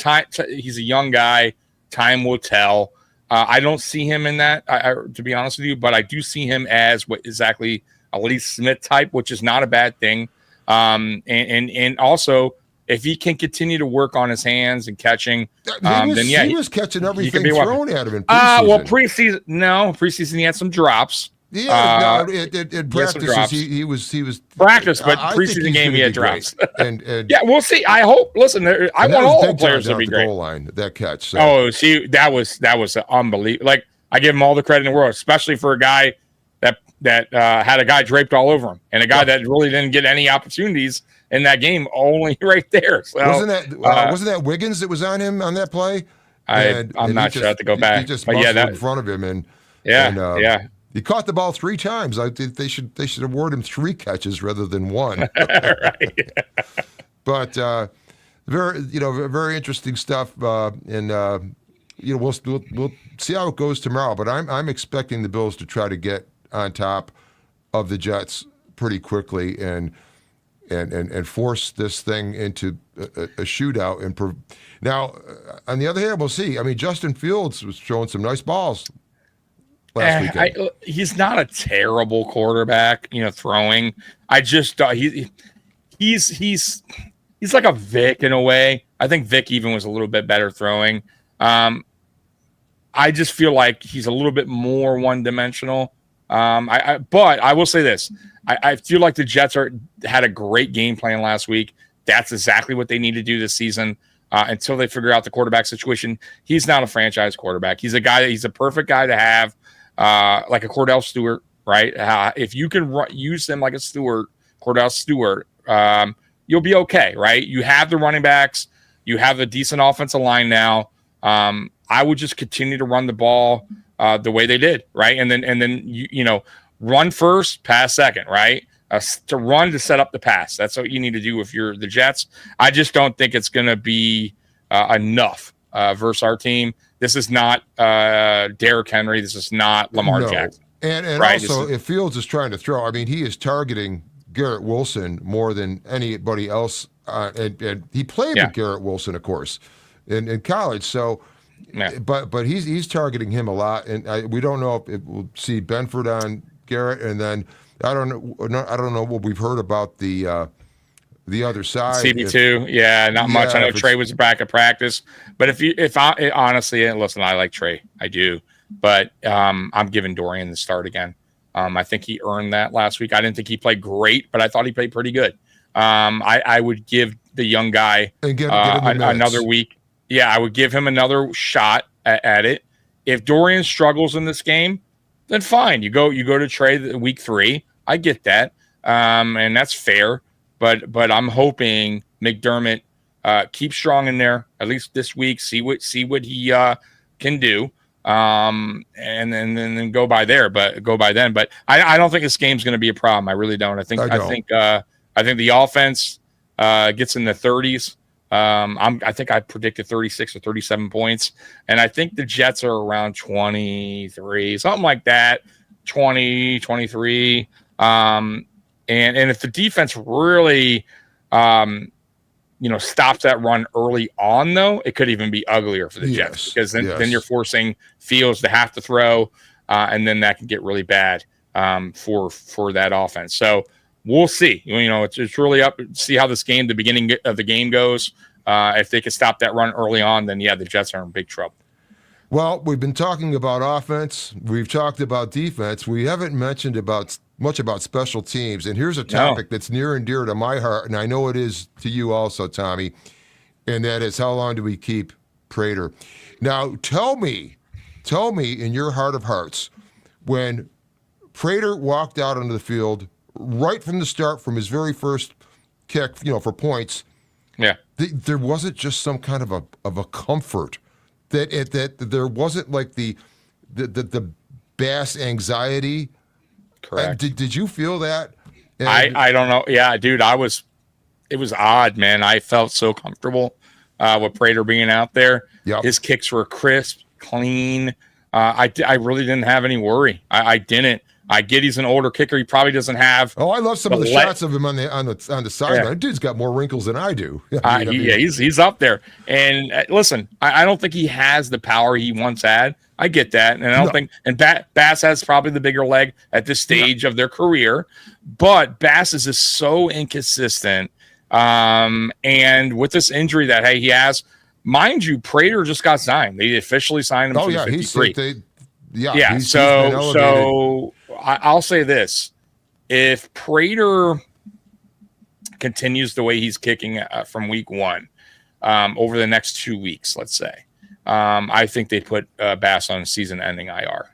he's a young guy. Time will tell. I don't see him in that, to be honest with you, but I do see him as what exactly a Lee Smith type, which is not a bad thing. And also, if he can continue to work on his hands and catching, he was catching everything thrown at him in preseason. Preseason he had some drops. Yeah, in practices he was practice, but preseason game he had drops. and yeah, we'll see. I hope. Listen, I want all the players to be great. Goal line, that catch. So. Oh, see, that was unbelievable. Like, I give him all the credit in the world, especially for a guy that had a guy draped all over him and a guy that really didn't get any opportunities in that game, only right there. So, wasn't that Wiggins that was on him on that play? I'm not sure. I have to go back. He just muscled in front of him and he caught the ball 3 times. I think they should award him 3 catches rather than 1. Right. But very interesting stuff. And we'll see how it goes tomorrow. But I'm expecting the Bills to try to get on top of the Jets pretty quickly and force this thing into a shootout. Now, on the other hand, we'll see. I mean, Justin Fields was showing some nice balls last weekend. He's not a terrible quarterback, throwing. I just thought he's like a Vic in a way. I think Vic even was a little bit better throwing. I just feel like he's a little bit more one-dimensional. But I will say this. I feel like the Jets had a great game plan last week. That's exactly what they need to do this season until they figure out the quarterback situation. He's not a franchise quarterback. He's a perfect guy to have, like a Cordell Stewart, right? If you can use them like a Cordell Stewart, you'll be okay, right? You have the running backs. You have a decent offensive line now. I would just continue to run the ball the way they did, right? And then you run first, pass second, right? To run to set up the pass. That's what you need to do if you're the Jets. I just don't think it's going to be enough versus our team. This is not Derrick Henry. This is not Lamar Jackson. And right? Also, if Fields is trying to throw, I mean, he is targeting Garrett Wilson more than anybody else. And he played with Garrett Wilson, of course, in college. So, but he's targeting him a lot. And we don't know if we'll see Benford on Garrett, and then I don't know what we've heard about the other side. CB2, not much. I know Trey was back at practice, but if I honestly, listen, I like Trey, I do, but I'm giving Dorian the start again. I think he earned that last week. I didn't think he played great, but I thought he played pretty good. I would give the young guy another week. Yeah, I would give him another shot at it. If Dorian struggles in this game, then fine. You go to Trey week 3. I get that, and that's fair. But I'm hoping McDermott keeps strong in there at least this week. See what he can do, and then go by there. But go by then. But I don't think this game's going to be a problem. I really don't. I think the offense gets in the 30s. I think I predicted 36 or 37 points, and I think the Jets are around 23, something like that, 20, 23. And if the defense really, stops that run early on, though, it could even be uglier for the Jets, because then you're forcing Fields to have to throw, and then that can get really bad for that offense. So we'll see. It's really up. See how the beginning of the game goes. If they can stop that run early on, then the Jets are in big trouble. Well, we've been talking about offense. We've talked about defense. We haven't mentioned much about special teams. And here's a topic that's near and dear to my heart, and I know it is to you also, Tommy, and that is, how long do we keep Prater? Now, tell me in your heart of hearts, when Prater walked out onto the field right from the start, from his very first kick, for points, there wasn't just some kind of a comfort that there wasn't like the Bass anxiety. Correct. Did you feel that? I don't know. Yeah, dude, it was odd, man. I felt so comfortable with Prater being out there. Yep. His kicks were crisp, clean. I really didn't have any worry. I didn't. I get he's an older kicker. He probably doesn't have. Oh, I love some of the shots of him on the sideline. Yeah. Dude's got more wrinkles than I do. He's up there. And listen, I don't think he has the power he once had. I get that, and I don't think. And Bass has probably the bigger leg at this stage of their career, but Bass is just so inconsistent. And with this injury that he has, mind you, Prater just got signed. They officially signed him. To 53. So I'll say this: if Prater continues the way he's kicking from week one, over the next 2 weeks, let's say, I think they put Bass on season-ending IR.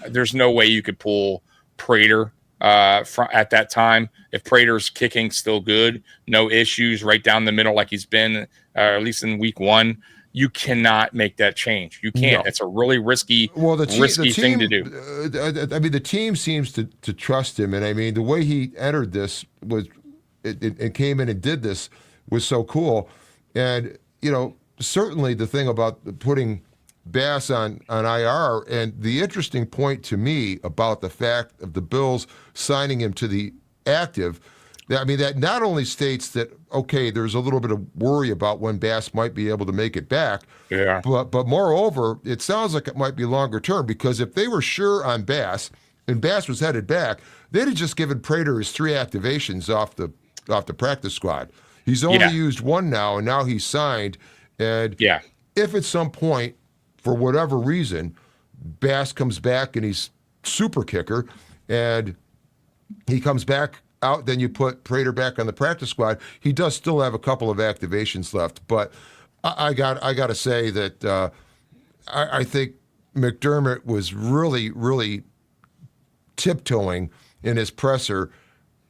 There's no way you could pull Prater at that time. If Prater's kicking still good, no issues, right down the middle like he's been, at least in week one, you cannot make that change. You can't. No. It's a really risky thing to do. The team seems to trust him, and I mean the way he entered this and came in and did this was so cool. And certainly the thing about putting Bass on IR, and the interesting point to me about the fact of the Bills signing him to the active, that not only states that, okay, there's a little bit of worry about when Bass might be able to make it back, but moreover, it sounds like it might be longer term, because if they were sure on Bass and Bass was headed back, they'd have just given Prater his 3 activations off the practice squad. He's only used 1 now, and now he's signed. And if at some point, for whatever reason, Bass comes back and he's super kicker, and he comes back out, then you put Prater back on the practice squad. He does still have a couple of activations left, but I got to say that I think McDermott was really, really tiptoeing in his presser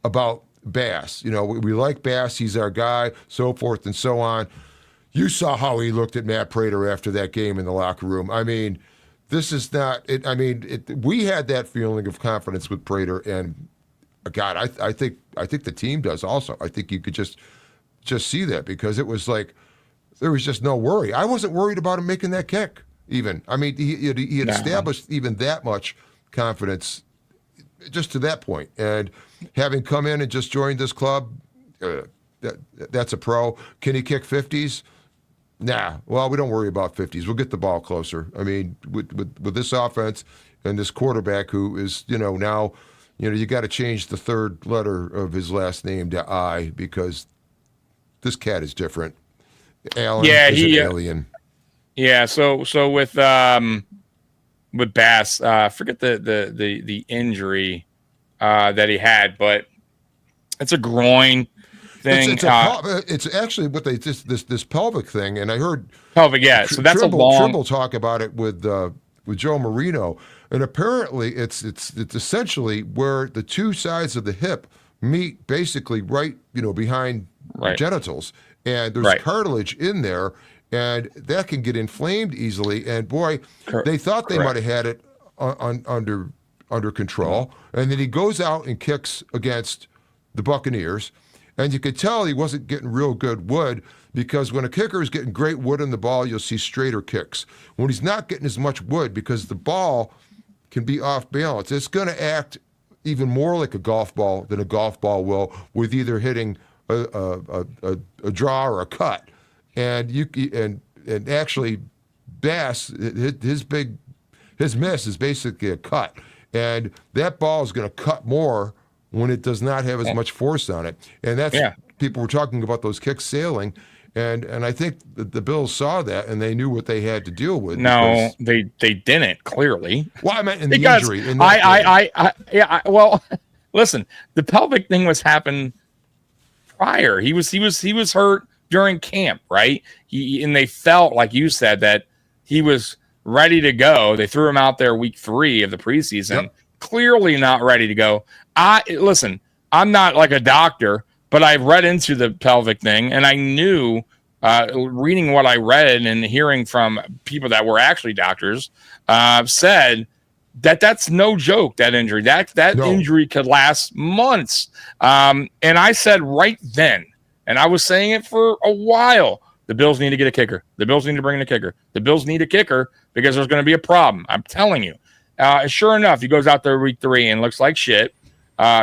about Bass. We like Bass. He's our guy, so forth and so on. You saw how he looked at Matt Prater after that game in the locker room. I mean, this is not it. I mean, we had that feeling of confidence with Prater, and God, I think the team does also. I think you could just see that, because it was like there was just no worry. I wasn't worried about him making that kick even. I mean, he had established even that much confidence just to that point. And having come in and just joined this club, that's a pro. Can he kick 50s? Nah. Well, we don't worry about 50s. We'll get the ball closer. I mean, with this offense and this quarterback who is, now, you got to change the 3rd letter of his last name to I, because this cat is different. Allen is an alien. Yeah. So with Bass, forget the injury that he had, but it's a groin thing. It's actually what this pelvic thing, and I heard pelvic. Yeah. So that's Trimble talk about it with Joe Marino. And apparently, it's essentially where the 2 sides of the hip meet, basically right behind the genitals, and there's cartilage in there, and that can get inflamed easily. And boy, they thought they might have had it under control. And then he goes out and kicks against the Buccaneers, and you could tell he wasn't getting real good wood, because when a kicker is getting great wood in the ball, you'll see straighter kicks. When he's not getting as much wood because the ball can be off balance, it's going to act even more like a golf ball than a golf ball will, with either hitting a draw or a cut. And actually Bass, his miss is basically a cut. And that ball is going to cut more when it does not have as much force on it. And that's people were talking about those kicks sailing. And I think the Bills saw that and they knew what they had to deal with. No, they didn't, clearly. Well, I meant in the injury. Well, listen, the pelvic thing was happened prior. He was hurt during camp, right? And they felt, like you said, that he was ready to go. They threw him out there week 3 of the preseason. Clearly not ready to go. Listen, I'm not like a doctor, but I read into the pelvic thing, and I knew, reading what I read and hearing from people that were actually doctors, said that that's no joke, that injury. That injury could last months. And I said right then, and I was saying it for a while, the Bills need to get a kicker. The Bills need to bring in a kicker. The Bills need a kicker because there's going to be a problem. I'm telling you. Sure enough, he goes out there week 3 and looks like shit.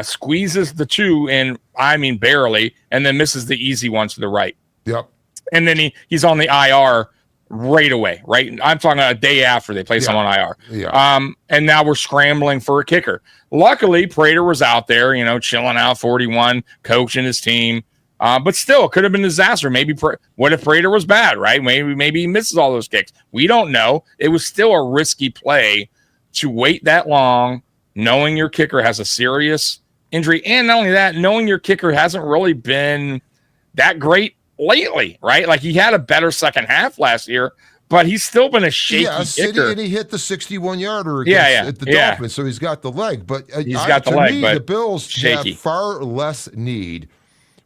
Squeezes the 2 in, I mean, barely, and then misses the easy one to the right. Yep. And then he's on the IR right away, right? I'm talking a day after they place him on IR. Yeah. And now we're scrambling for a kicker. Luckily, Prater was out there, chilling out 41, coaching his team. But still, it could have been a disaster. Maybe what if Prater was bad, right? Maybe he misses all those kicks. We don't know. It was still a risky play to wait that long, knowing your kicker has a serious injury. And not only that, knowing your kicker hasn't really been that great lately, right? Like, he had a better second half last year, but he's still been a shaky kicker. And he hit the 61-yarder against the Dolphins, so he's got the leg. But the Bills have far less need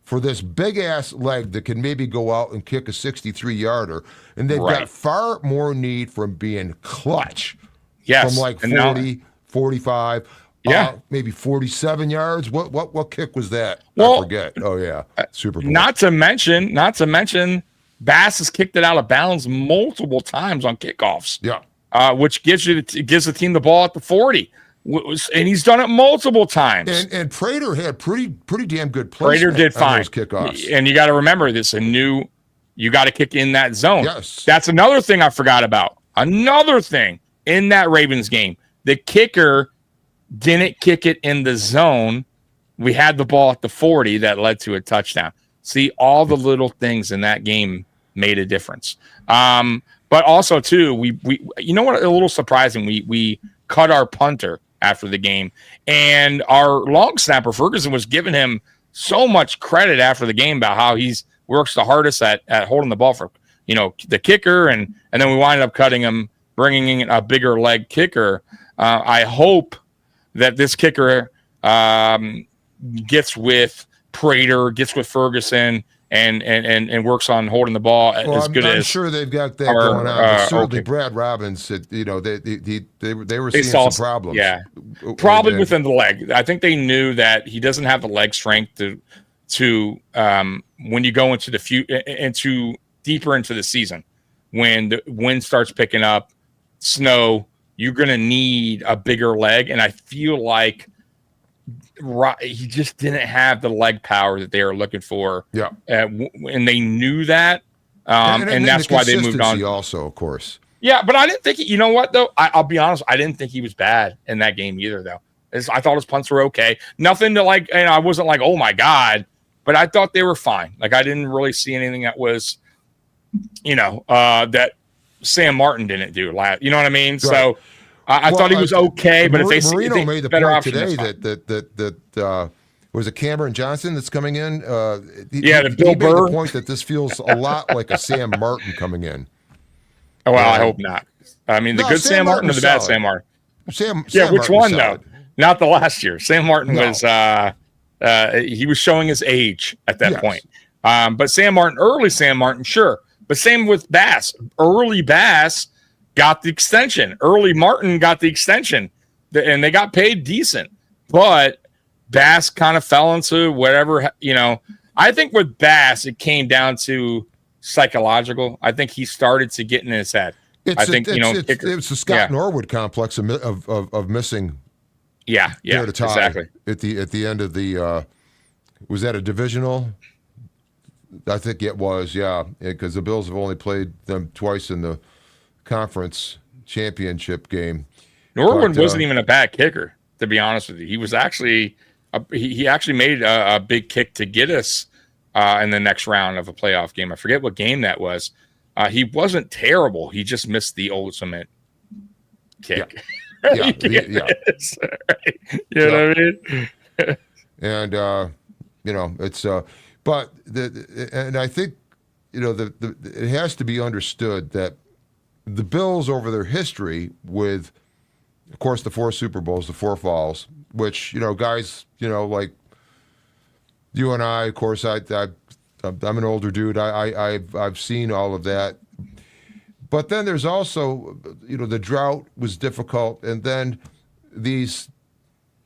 for this big-ass leg that can maybe go out and kick a 63-yarder. And they've got far more need from being clutch. Yes. From like 40, 45, maybe 47 yards. What kick was that? I forget. Oh, yeah. Super Bowl. Not to mention, Bass has kicked it out of bounds multiple times on kickoffs. Yeah. Which gives the team the ball at the 40. And he's done it multiple times. And Prater had pretty damn good placement. Prater did fine. Those kickoffs. And you got to remember this, you got to kick in that zone. Yes. That's another thing I forgot about. Another thing in that Ravens game, the kicker didn't kick it in the zone. We had the ball at the 40 that led to a touchdown. See, all the little things in that game made a difference. But also too, we you know what, a little surprising, we cut our punter after the game, and our long snapper Ferguson was giving him so much credit after the game about how he's works the hardest at holding the ball for the kicker, and then we wind up cutting him, bringing in a bigger leg kicker. I hope that this kicker gets with Prater, gets with Ferguson, and works on holding the ball as good as. I'm sure they've got that going on. Certainly, Brad Robbins, they were seeing some problems. Yeah, probably within the leg. I think they knew that he doesn't have the leg strength to when you go into deeper into the season, when the wind starts picking up, snow, you're going to need a bigger leg, and I feel like he just didn't have the leg power that they were looking for. Yeah. And they knew that. And that's why they moved on. Also, of course. Yeah, but I didn't think, you know what, though? I'll be honest, I didn't think he was bad in that game either, though. I thought his punts were okay. Nothing to I wasn't like, oh my God, but I thought they were fine. Like, I didn't really see anything that was, that Sam Martin didn't do. You know what I mean? Right. So I thought he was okay, but Marino made the point today that was it Cameron Johnson that's coming in? The Bill Burr. Made the point that this feels a lot like a Sam Martin coming in. Oh, well, I hope not. I mean, the good Sam Martin or the bad Sam Martin? Sam which one though? Not the last year. Sam Martin was he was showing his age at that point. But Sam Martin, early Sam Martin, sure. But same with Bass. Early Bass got the extension. Early Martin got the extension, and they got paid decent. But Bass kind of fell into whatever, I think with Bass, it came down to psychological. I think he started to get in his head. I think it's the Scott Norwood complex of missing. Yeah, to tie exactly. At the end of the was that a divisional? I think it was, yeah, because the Bills have only played them twice in the conference championship game. Norwood wasn't even a bad kicker, to be honest with you. He was actually he actually made a big kick to get us in the next round of a playoff game. I forget what game that was. He wasn't terrible. He just missed the ultimate kick. Yeah, Right? You know what I mean? And it's but and I think it has to be understood that the Bills, over their history with, of course, the 4 Super Bowls, the 4 falls, which guys like you and I, of course, I'm an older dude. I've seen all of that. But then there's also, the drought was difficult, and then this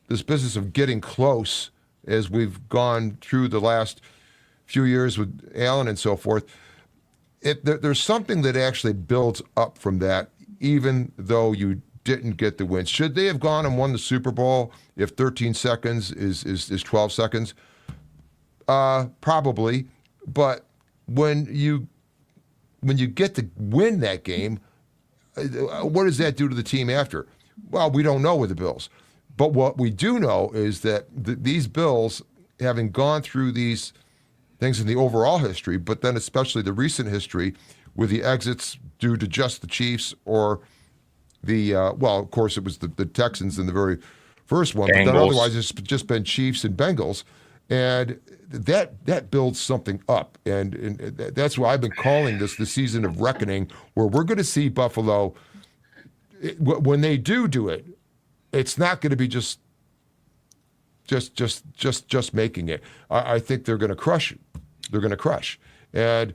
business of getting close as we've gone through the last few years with Allen and so forth. There's something that actually builds up from that, even though you didn't get the win. Should they have gone and won the Super Bowl if 13 seconds is 12 seconds? Probably, but when you get to win that game, what does that do to the team after? Well, we don't know with the Bills. But what we do know is that these Bills, having gone through these things in the overall history, but then especially the recent history with the exits due to just the Chiefs or the, of course, it was the Texans in the very first one, Bengals. But then otherwise it's just been Chiefs and Bengals. And that builds something up. And that's why I've been calling this the season of reckoning, where we're going to see Buffalo, when they do it, it's not going to be just making it. I think they're going to crush it. They're going to crush. And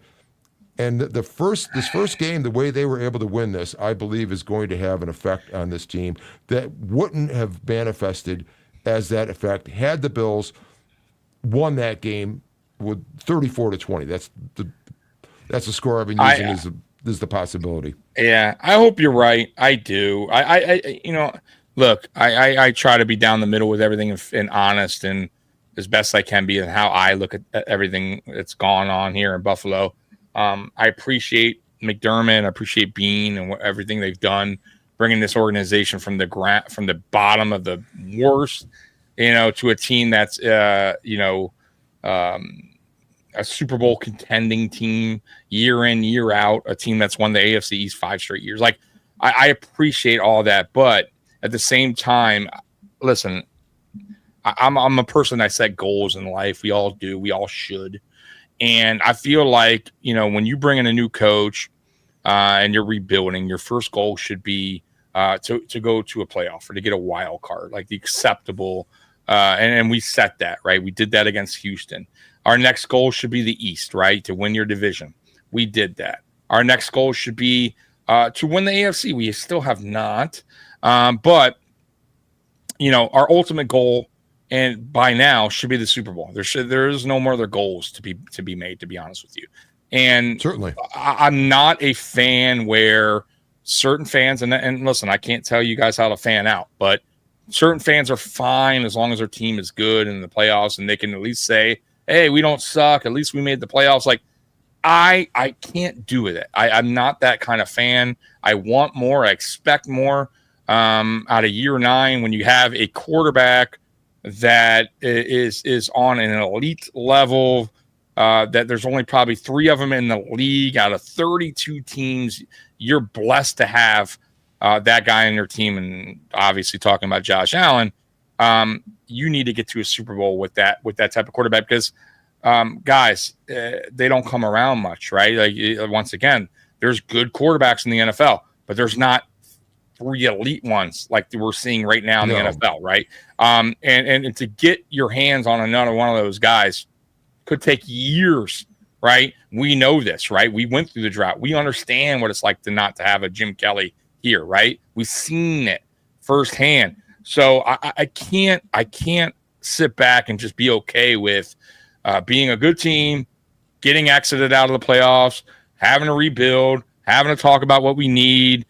this first game, the way they were able to win this, I believe is going to have an effect on this team that wouldn't have manifested as that effect had the Bills won that game with 34-20. That's the score I've been using as the possibility. Yeah, I hope you're right. I do. Look, I try to be down the middle with everything and honest and as best I can be, and how I look at everything that's gone on here in Buffalo. I appreciate McDermott, I appreciate Bean and everything they've done, bringing this organization from the bottom of the worst, to a team that's a Super Bowl contending team year in, year out, a team that's won the AFC East 5 straight years. Like, I appreciate all that, but at the same time, listen, I'm a person that set goals in life. We all do. We all should. And I feel like, when you bring in a new coach and you're rebuilding, your first goal should be to go to a playoff or to get a wild card, like the acceptable. And we set that, right? We did that against Houston. Our next goal should be the East, right? To win your division. We did that. Our next goal should be to win the AFC. We still have not. But our ultimate goal, and by now, should be the Super Bowl. There is no more other goals to be made, to be honest with you. And certainly, I'm not a fan where certain fans, and listen, I can't tell you guys how to fan out, but certain fans are fine as long as their team is good in the playoffs and they can at least say, hey, we don't suck. At least we made the playoffs. Like, I can't do with it. I'm not that kind of fan. I want more. I expect more out of year 9 when you have a quarterback that is on an elite level, that there's only probably 3 of them in the league out of 32 teams. You're blessed to have that guy on your team. And obviously talking about Josh Allen, you need to get to a Super Bowl with that type of quarterback, because guys, they don't come around much, right? Like, once again, there's good quarterbacks in the NFL, but there's not 3 elite ones like we're seeing right now in the NFL, right? And to get your hands on another one of those guys could take years, right? We know this, right? We went through the drought. We understand what it's like to have a Jim Kelly here, right? We've seen it firsthand. So I can't sit back and just be okay with being a good team, getting exited out of the playoffs, having to rebuild, having to talk about what we need.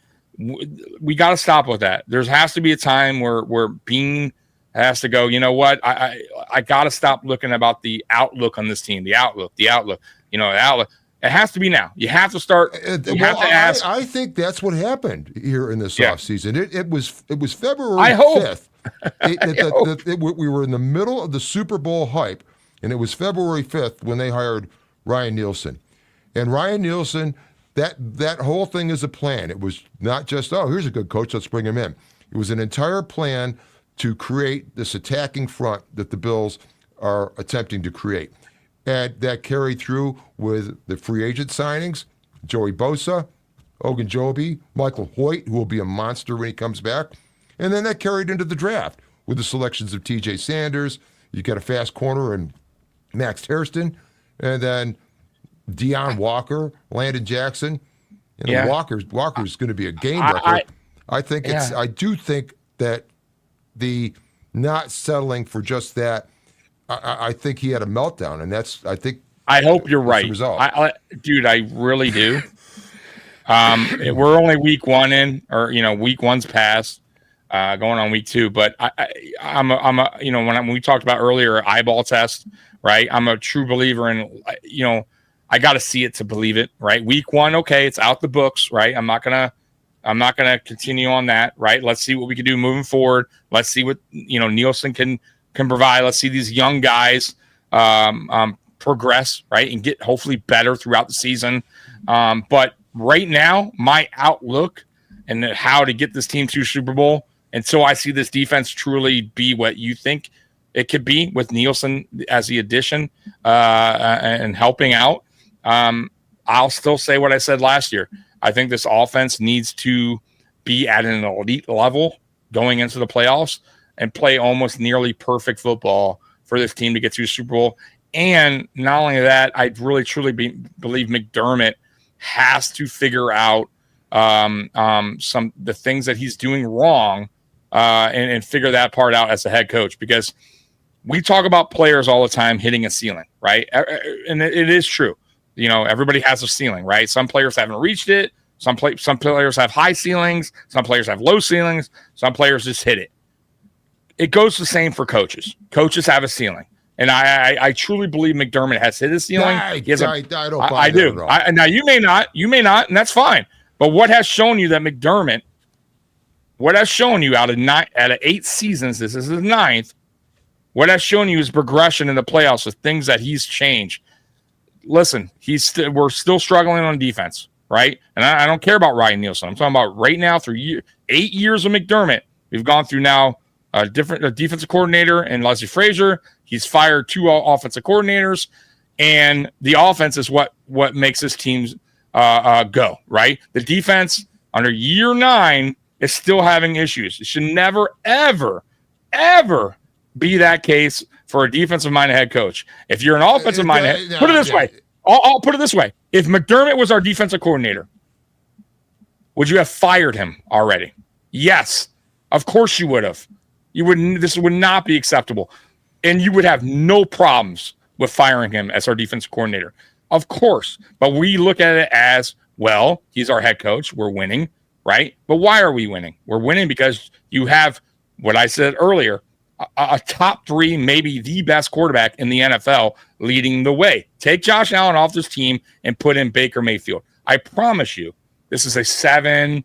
We got to stop with that. There has to be a time where Bean has to go, you know what? I got to stop looking about the outlook on this team, the outlook, the outlook. It has to be now. You have to start. You have to ask. I think that's what happened here in this offseason. It was February I hope. 5th. We were in the middle of the Super Bowl hype, and it was February 5th when they hired Ryan Nielsen. And Ryan Nielsen, that whole thing is a plan. It was not just, here's a good coach, let's bring him in. It was an entire plan to create this attacking front that the Bills are attempting to create. And that carried through with the free agent signings, Joey Bosa, Ogunjobi, Michael Hoyt, who will be a monster when he comes back. And then that carried into the draft with the selections of TJ Sanders. You got a fast corner and Max Hairston. And then Deion Walker, Landon Jackson. Walker's going to be a game wrecker. I do think that the not settling for just that, I think he had a meltdown, and I hope you're right. Dude, I really do. We're only week one in, or week one's passed, going on week two. But I'm a when we talked about earlier, eyeball test, right? I'm a true believer in, I got to see it to believe it, right? Week one, okay, it's out the books, right? I'm not gonna continue on that, right? Let's see what we can do moving forward. Let's see what Nielsen can provide. Let's see these young guys progress, right, and get hopefully better throughout the season. But right now, my outlook and how to get this team to Super Bowl, until I see this defense truly be what you think it could be with Nielsen as the addition and helping out, I'll still say what I said last year. I think this offense needs to be at an elite level going into the playoffs and play almost nearly perfect football for this team to get to the Super Bowl. And not only that, I really truly believe McDermott has to figure out the things that he's doing wrong and figure that part out as a head coach, because we talk about players all the time hitting a ceiling, right? And it is true. Everybody has a ceiling, right? Some players haven't reached it. Some players have high ceilings. Some players have low ceilings. Some players just hit it. It goes the same for coaches. Coaches have a ceiling. And I truly believe McDermott has hit his ceiling. I don't buy I do. Now, you may not, and that's fine. But what has shown you that McDermott, what has shown you out of 8 seasons, this is his 9th, what has shown you is progression in the playoffs with things that he's changed. Listen, we're still struggling on defense, right? And I don't care about Ryan Nielsen. I'm talking about right now through 8 years of McDermott. We've gone through now a defensive coordinator and Leslie Frazier. He's fired 2 offensive coordinators, and the offense is what makes this team go, right? The defense under year 9 is still having issues. It should never, ever, ever be that case for a defensive-minded head coach. If you're an offensive-minded head, put it this way. I'll put it this way. If McDermott was our defensive coordinator, would you have fired him already? Yes. Of course you would have. This would not be acceptable. And you would have no problems with firing him as our defensive coordinator. Of course. But we look at it as, well, he's our head coach. We're winning, right? But why are we winning? We're winning because you have, what I said earlier, a top 3, maybe the best quarterback in the NFL leading the way. Take Josh Allen off this team and put in Baker Mayfield. I promise you, this is a 7,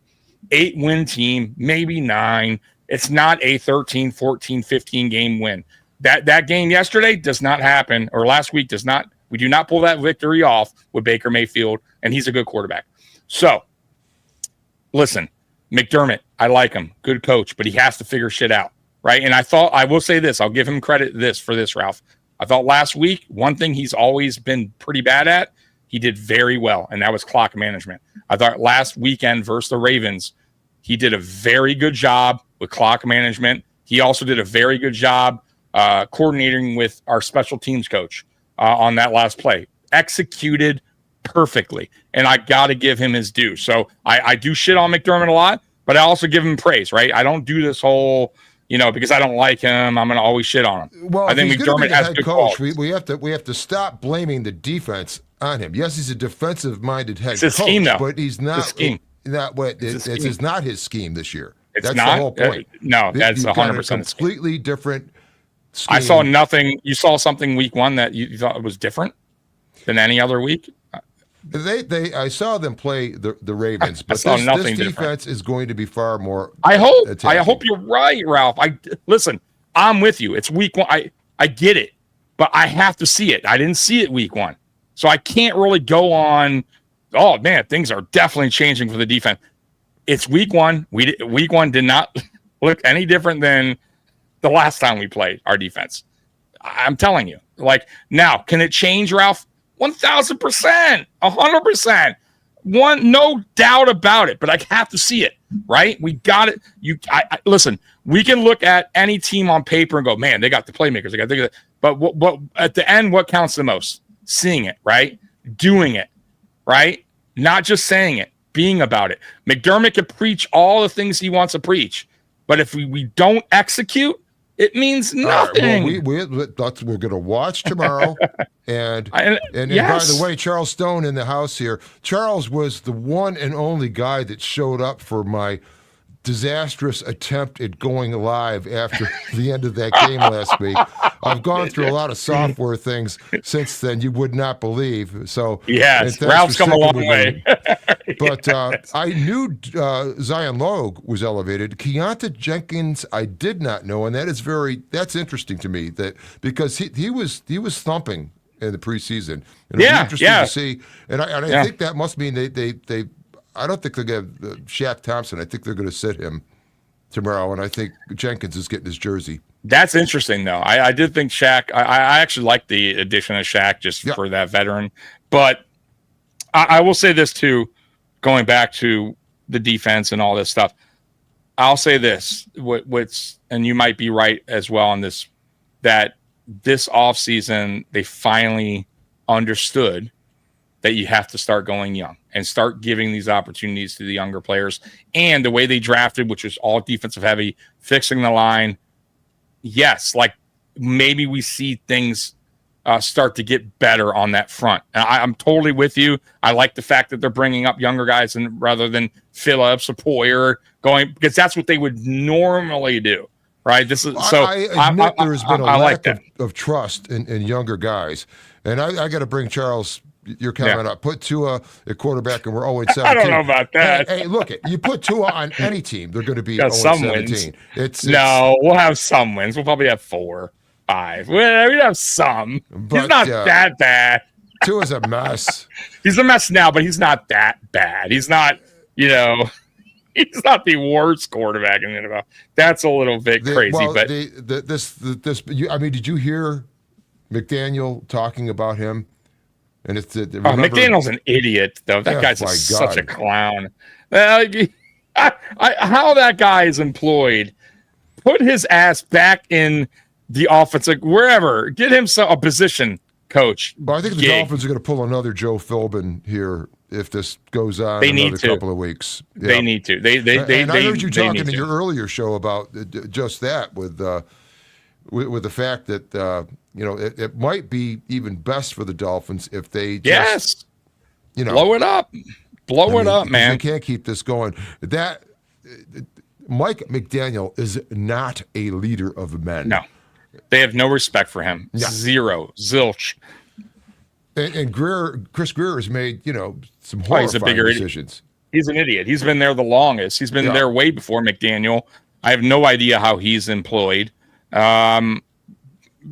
8 win team, maybe 9. It's not a 13, 14, 15 game win. That game yesterday does not happen, or last week does not. We do not pull that victory off with Baker Mayfield, and he's a good quarterback. So, listen, McDermott, I like him. Good coach, but he has to figure shit out, right? And I will say this. I'll give him credit for this, Ralph. I thought last week, one thing he's always been pretty bad at, he did very well, and that was clock management. I thought last weekend versus the Ravens, he did a very good job with clock management. He also did a very good job coordinating with our special teams coach on that last play. Executed perfectly, and I got to give him his due. So I do shit on McDermott a lot, but I also give him praise, right? I don't do this whole, because I don't like him, I'm going to always shit on him. Well, I think McDermott has good coach. We have to stop blaming the defense on him. Yes, he's a defensive-minded head It's his coach, scheme, though. but he's It's his scheme. not what It's his it's scheme. not his scheme this year. It's That's not? the whole point. No, that's You've got 100% a his scheme. completely different scheme. I saw nothing. You saw something week one that you thought was different than any other week? I saw them play the Ravens, but saw this nothing defense is going to be far more. I hope attacking. you're right, Ralph. Listen, I'm with you. It's week one. I get it, but I have to see it. I didn't see it week one, so I can't really go on. Oh man, things are definitely changing for the defense. It's week one. Week one did not look any different than the last time we played our defense. I'm telling you. Like, now, can it change, Ralph? 1,000%, 100%. No doubt about it. But I have to see it, right? We got it. Listen. We can look at any team on paper and go, man, they got the playmakers. But what at the end, what counts the most? Seeing it, right? Doing it, right? Not just saying it, being about it. McDermott can preach all the things he wants to preach, but if we don't execute, it means nothing. Right, well, we're going to watch tomorrow. And yes. by the way, Charles Stone in the house here. Charles was the one and only guy that showed up for my disastrous attempt at going live after the end of that game last week. I've gone through a lot of software things since then you would not believe. So yes, Ralph's come a long way. But I knew Zion Logue was elevated. Keontae Jenkins, I did not know, and that's interesting to me because he was thumping in the preseason. And it'll be interesting to see. And I think that must mean they I don't think they're going to Shaq Thompson. I think they're going to sit him tomorrow, and I think Jenkins is getting his jersey. That's interesting, though. I did think Shaq. I actually like the addition of Shaq just for that veteran. But I will say this too, going back to the defense and all this stuff. I'll say this: and you might be right as well on this. That this offseason they finally understood that you have to start going young and start giving these opportunities to the younger players. And the way they drafted, which was all defensive heavy, fixing the line. Yes, like maybe we see things start to get better on that front. And I'm totally with you. I like the fact that they're bringing up younger guys and rather than Phillips or Poyer going, because that's what they would normally do. Right. This is so I admit there's been a lack like of trust in younger guys. And I got to bring Charles your comment up. Put Tua at quarterback, and we're 0-17. I don't know about that. Hey, look, you put Tua on any team, they're going to be 0-17. No, we'll have some wins. We'll probably have 4, 5. We have some. He's not that bad. Tua's a mess. He's a mess now, but he's not that bad. He's not, he's not the worst quarterback in the NFL. That's a little bit crazy. But did you hear McDaniel talking about him? And McDaniel's an idiot, though. That guy's such a clown. How that guy is employed, put his ass back in the offense, like wherever. Get him a position coach. But I think the Dolphins are going to pull another Joe Philbin here if this goes on another couple of weeks. Yeah. They need to. They I heard you talking in your earlier show about just that with the fact that it might be even best for the Dolphins if they just blow it up, man. They can't keep this going. That Mike McDaniel is not a leader of men. No, they have no respect for him. Yeah. Zero, zilch. And Chris Greer has made some horrifying decisions. He's an idiot. He's been there the longest. He's been there way before McDaniel. I have no idea how he's employed.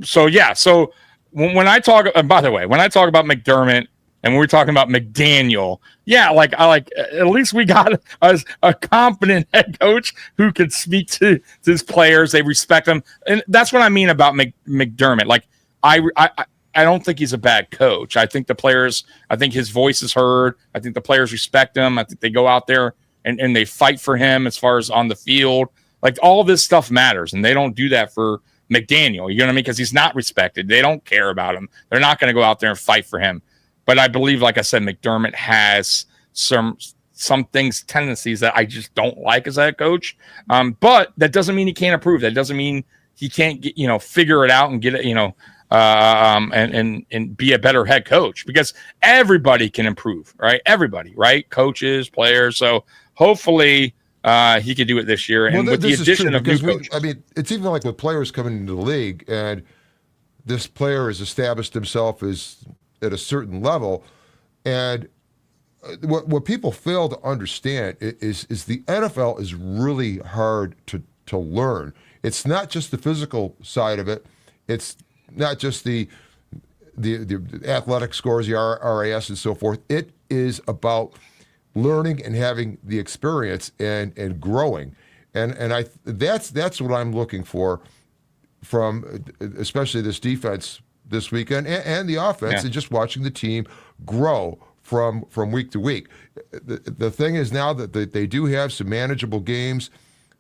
So when I talk, and by the way, when I talk about McDermott and we're talking about McDaniel, at least we got a competent head coach who could speak to his players. They respect him. And that's what I mean about McDermott. Like, I don't think he's a bad coach. I think his voice is heard. I think the players respect him. I think they go out there and they fight for him as far as on the field. Like, all this stuff matters, and they don't do that for McDaniel. You know what I mean? Because he's not respected. They don't care about him. They're not going to go out there and fight for him. But I believe, like I said, McDermott has some tendencies that I just don't like as a head coach. But that doesn't mean he can't improve. That doesn't mean he can't get, figure it out and get it. and be a better head coach, because everybody can improve, right? Everybody, right? Coaches, players. So hopefully he could do it this year. And with the addition of new coaches. I mean, it's even like with players coming into the league, and this player has established himself as at a certain level, and what people fail to understand is the NFL is really hard to learn. It's not just the physical side of it. It's not just the athletic scores, the RAS and so forth. It is about learning and having the experience and growing. And that's what I'm looking for from especially this defense this weekend and the offense, and just watching the team grow from week to week. The thing is now that they do have some manageable games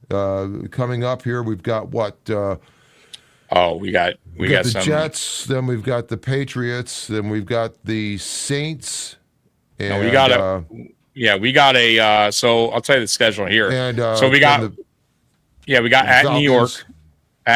coming up here. We've got what? We got the some Jets. Then we've got the Patriots. Then we've got the Saints. And, we got a. So I'll tell you the schedule here. And so we got at Falcons.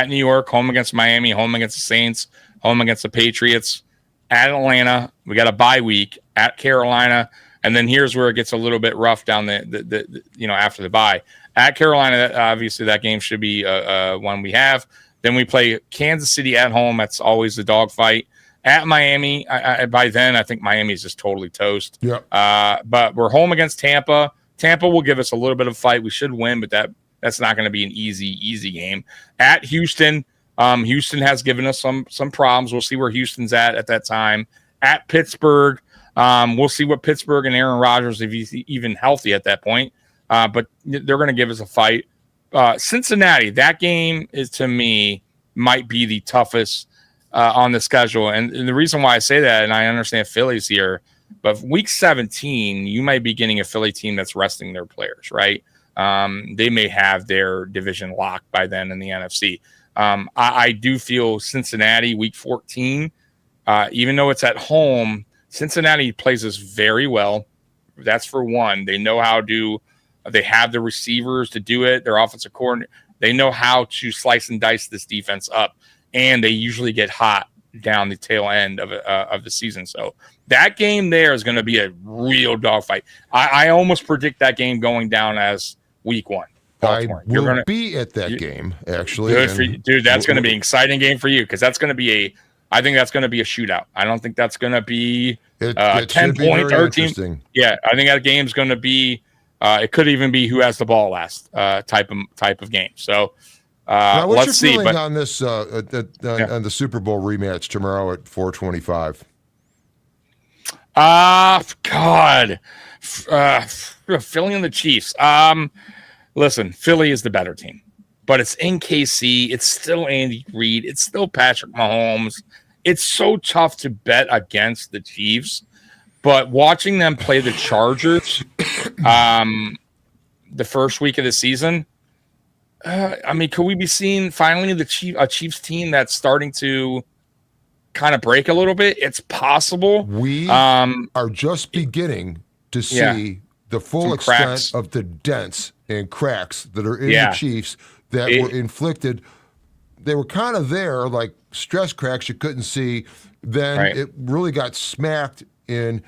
New York, home against Miami, home against the Saints, home against the Patriots. At Atlanta, we got a bye week. At Carolina, and then here's where it gets a little bit rough down the after the bye. At Carolina, obviously that game should be one we have. Then we play Kansas City at home. That's always the dogfight. At Miami, by then I think Miami is just totally toast. Yeah. But we're home against Tampa. Tampa will give us a little bit of a fight. We should win, but that's not going to be an easy game. At Houston, Houston has given us some problems. We'll see where Houston's at that time. At Pittsburgh, we'll see what Pittsburgh and Aaron Rodgers, if he's even healthy at that point. But they're going to give us a fight. Cincinnati, that game is, to me, might be the toughest on the schedule. And the reason why I say that, and I understand Philly's here, but week 17, you might be getting a Philly team that's resting their players, right? They may have their division locked by then in the NFC. I do feel Cincinnati, week 14, even though it's at home, Cincinnati plays us very well. That's for one. They know how to. They have the receivers to do it. Their offensive coordinator. They know how to slice and dice this defense up, and they usually get hot down the tail end of the season. So that game there is going to be a real dogfight. I almost predict that game going down as week 1. Baltimore. You're going to be at that game, actually. Good for you. Dude, that's going to be an exciting game for you, because that's going to be I think that's going to be a shootout. I don't think that's going to be it 10-point, 13. Yeah, I think that game's going to be. It could even be who has the ball last type of game. So now, what's let's your see. Feeling on this on the Super Bowl rematch tomorrow at 4:25? God, Philly and the Chiefs. Listen, Philly is the better team, but it's in KC. It's still Andy Reid. It's still Patrick Mahomes. It's so tough to bet against the Chiefs. But watching them play the Chargers the first week of the season, could we be seeing finally a Chiefs team that's starting to kind of break a little bit? It's possible. We are just beginning to see the full extent cracks of the dents and cracks that are in the Chiefs that were inflicted. They were kind of there, like stress cracks you couldn't see. Then it really got smacked in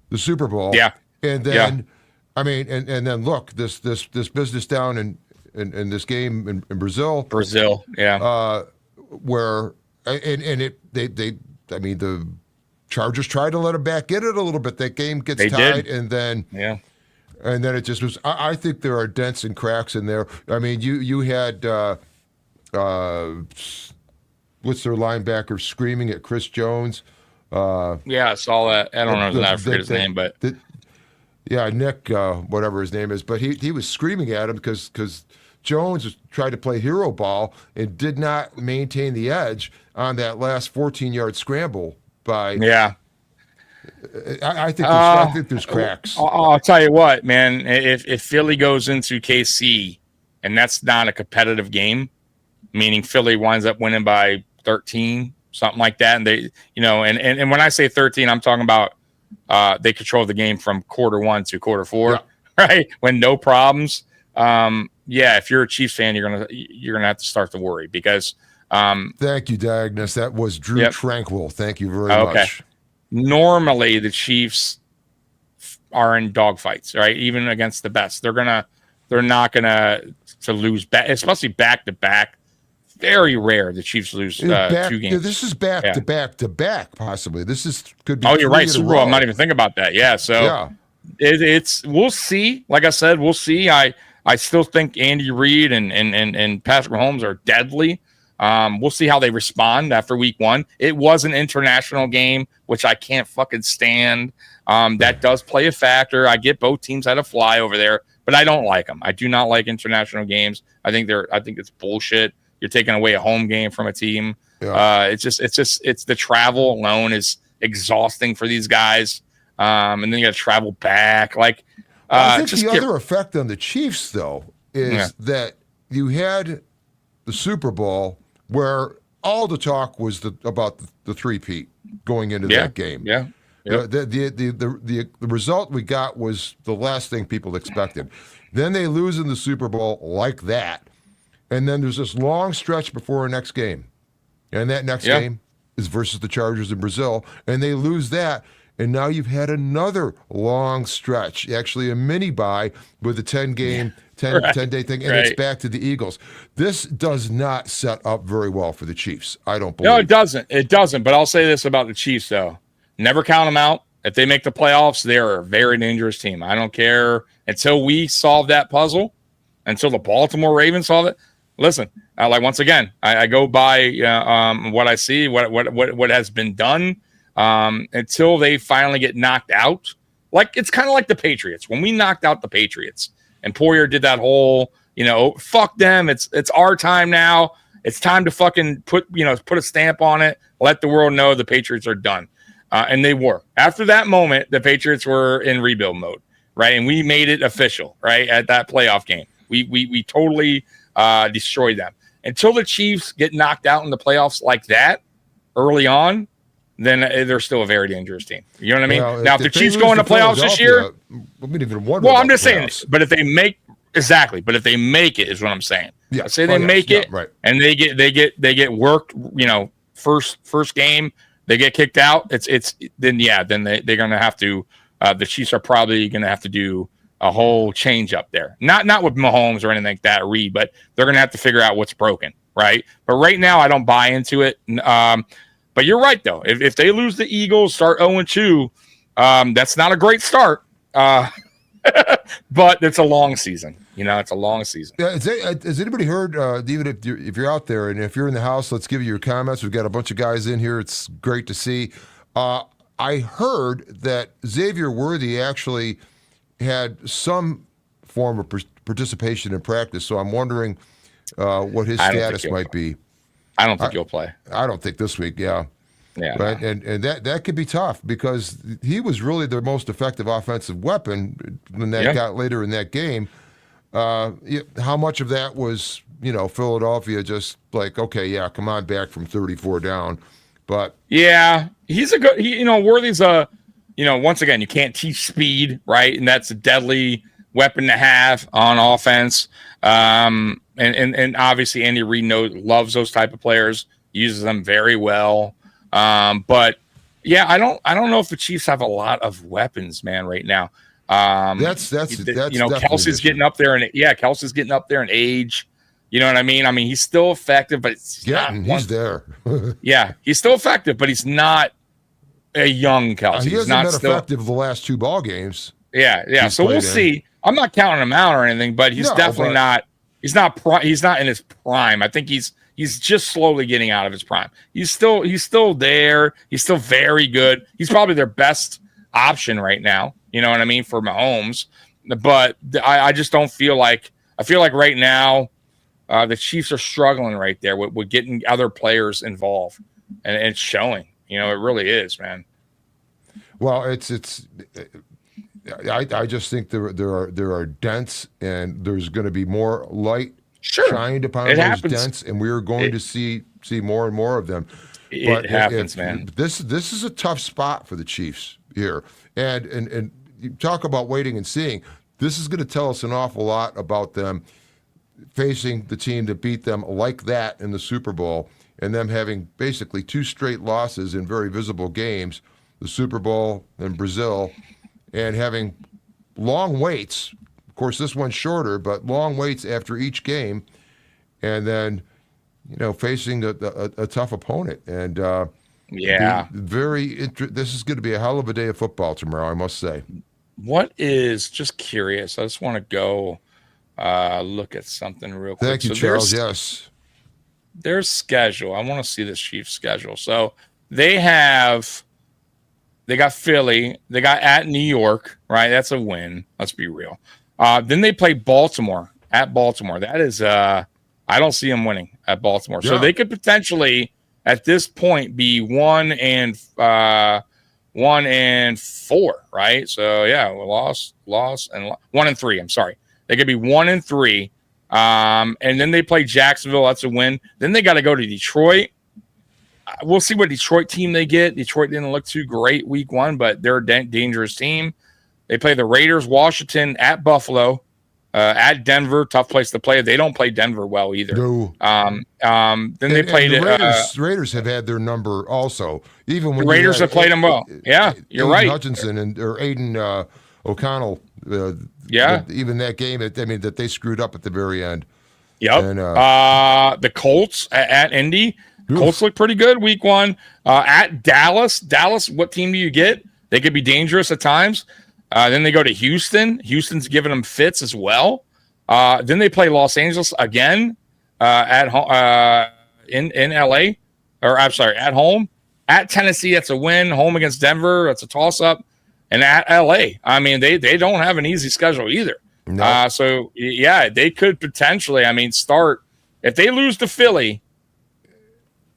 the Super Bowl. Yeah. And then, and then look, this business down in this game in Brazil. Where the Chargers tried to let them back in it a little bit. That game gets tied, and then it just was. I think there are dents and cracks in there. I mean, you had what's their linebacker screaming at Chris Jones. I saw that. I don't know. I forget his name, but Nick, whatever his name is. But he was screaming at him because Jones tried to play hero ball and did not maintain the edge on that last 14-yard scramble. I think there's cracks. I'll tell you what, man. If Philly goes into KC and that's not a competitive game, meaning Philly winds up winning by 13. Something like that, and they, and when I say 13, I'm talking about they control the game from quarter 1 to quarter 4, right? When no problems, yeah, if you're a Chiefs fan, you're gonna have to start to worry because. Thank you, Diagnus. That was Drew Tranquil. Thank you very much. Normally, the Chiefs are in dogfights, right? Even against the best, they're not gonna to lose back, especially back to back. Very rare the Chiefs lose 2 games. Yeah, this is back to back to back, possibly. Could be. Oh, you're right. Super Bowl. I'm not even thinking about that. Yeah. So it's we'll see. Like I said, we'll see. I still think Andy Reid and Patrick Mahomes are deadly. We'll see how they respond after week 1. It was an international game, which I can't fucking stand. That does play a factor. I get both teams had to fly over there, but I don't like them. I do not like international games. I think it's bullshit. You're taking away a home game from a team. Yeah. It's the travel alone is exhausting for these guys. And then you got to travel back. Like, I think the other effect on the Chiefs, though, is that you had the Super Bowl where all the talk was about the three-peat going into that game. Yeah. Yep. The result we got was the last thing people expected. Then they lose in the Super Bowl like that. And then there's this long stretch before our next game. And that next game is versus the Chargers in Brazil. And they lose that. And now you've had another long stretch, actually a mini bye with a 10-day thing, and it's back to the Eagles. This does not set up very well for the Chiefs, I don't believe. No, it doesn't. It doesn't. But I'll say this about the Chiefs, though. Never count them out. If they make the playoffs, they're a very dangerous team. I don't care. Until we solve that puzzle, until the Baltimore Ravens solve it, listen, like once again, I go by what I see, what has been done until they finally get knocked out. Like it's kind of like the Patriots. When we knocked out the Patriots and Poirier did that whole, fuck them. It's our time now. It's time to fucking put a stamp on it. Let the world know the Patriots are done. And they were. After that moment, the Patriots were in rebuild mode, right? And we made it official, right? At that playoff game. We totally destroyed them. Until the Chiefs get knocked out in the playoffs like that early on, then they're still a very dangerous team. You know what I mean? Well, now, if the Chiefs go into playoffs this year, I'm just saying, but if they make it, is what I'm saying. Yeah. Say they make it, right? And they get worked. First game they get kicked out. Then they're gonna have to. The Chiefs are probably gonna have to do a whole change up there. Not with Mahomes or anything like that, Reed, but they're gonna have to figure out what's broken, right? But right now, I don't buy into it. But you're right, though. If they lose the Eagles, start 0-2, that's not a great start. But it's a long season. It's a long season. Yeah, has anybody heard, even if you're out there and if you're in the house, let's give you your comments. We've got a bunch of guys in here. It's great to see. I heard that Xavier Worthy actually had some form of participation in practice, so I'm wondering what his status might be. I don't think he'll play. I don't think this week, yeah. But, and that could be tough because he was really their most effective offensive weapon when that got later in that game. How much of that was, Philadelphia just like, okay, come on back from 34 down. But he's a good, Worthy's once again, you can't teach speed, right? And that's a deadly weapon to have on offense. And obviously Andy Reid loves those type of players, uses them very well. But I don't know if the Chiefs have a lot of weapons, man, right now. That's Kelsey's getting up there Kelsey's getting up there in age. You know what I mean? I mean, he's still effective, but he's there. He's still effective, but he's not a young Kelsey. He hasn't been effective the last 2 ball games. Yeah. So we'll see. I'm not counting him out or anything, but he's definitely not. He's not in his prime. I think he's just slowly getting out of his prime. He's still there. He's still very good. He's probably their best option right now. You know what I mean, for Mahomes. But I just don't feel like. I feel like right now the Chiefs are struggling right there with getting other players involved, and it's showing. It really is, man. Well, I just think there are dents, and there's going to be more light shined upon those dents, and we are going to see more and more of them. It happens, man. This is a tough spot for the Chiefs here, and you talk about waiting and seeing. This is going to tell us an awful lot about them facing the team that beat them like that in the Super Bowl, and them having basically 2 straight losses in very visible games, the Super Bowl and Brazil, and having long waits. Of course, this one's shorter, but long waits after each game, and then facing a tough opponent. And this is going to be a hell of a day of football tomorrow, I must say. What is, just curious, I just want to go look at something real quick. Thank you, Charles. Yes. Their schedule. I want to see the Chiefs' schedule. So they got Philly. They got at New York, right? That's a win. Let's be real. Then they play Baltimore, at Baltimore. That is, I don't see them winning at Baltimore. So they could potentially, at this point, be 1-4, right? So loss, and 1-3. I'm sorry. They could be 1-3. And then they play Jacksonville. That's a win. Then they got to go to Detroit. We'll see what Detroit team they get. Detroit didn't look too great week 1, but they're a dangerous team. They play the Raiders, Washington, at Buffalo, at Denver. Tough place to play. They don't play Denver well either. No. Then they played the Raiders have had their number also. Even when the Raiders have played them well. Yeah, you're right. Hutchinson or Aiden O'Connell. Even that game, that they screwed up at the very end. Yep. And, the Colts at Indy. Colts look pretty good week 1. At Dallas. Dallas, what team do you get? They could be dangerous at times. Then they go to Houston. Houston's giving them fits as well. Then they play Los Angeles again at in LA. Or I'm sorry, at home. At Tennessee, that's a win. Home against Denver, that's a toss-up. And at LA, they don't have an easy schedule either. No. So they could potentially, start if they lose to Philly,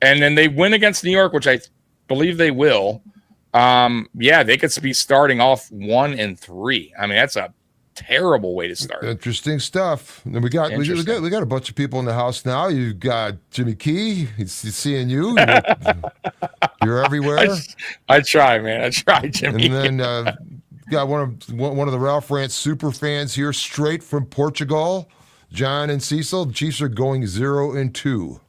and then they win against New York, which I believe they will. They could be starting off 1-3. That's a terrible way to start. Interesting stuff. And we got a bunch of people in the house now. You've got Jimmy Key. He's seeing you. You're everywhere. I try, man. I try, Jimmy. And then got one of the Ralph Rant super fans here, straight from Portugal. John and Cecil. The Chiefs are going 0-2.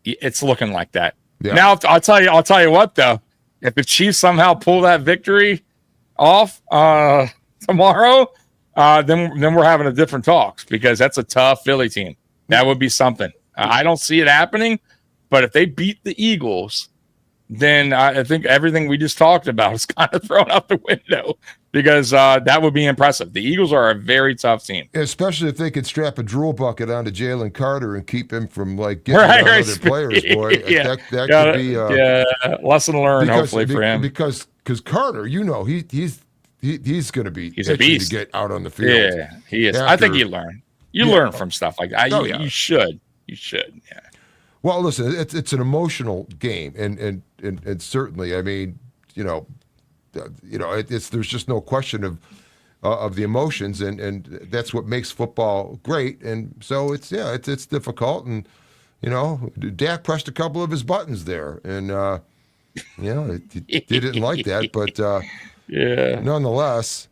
It's looking like that. Yeah. Now I'll tell you what though. If the Chiefs somehow pull that victory off tomorrow, then we're having a different talks, because that's a tough Philly team. That would be something. I don't see it happening, but if they beat the Eagles, then I think everything we just talked about is kind of thrown out the window, because that would be impressive. The Eagles are a very tough team. Especially if they could strap a drool bucket onto Jalen Carter and keep him from getting other players, boy. That could be lesson learned, hopefully, for him. Because Carter, he's going to be a beast to get out on the field. Yeah, he is. I think you learn. You learn from stuff like that. You should. You should. Yeah. Well, listen, it's an emotional game, and certainly, there's just no question of the emotions, and that's what makes football great. And so it's difficult, and Dak pressed a couple of his buttons there, and he didn't like that, but nonetheless,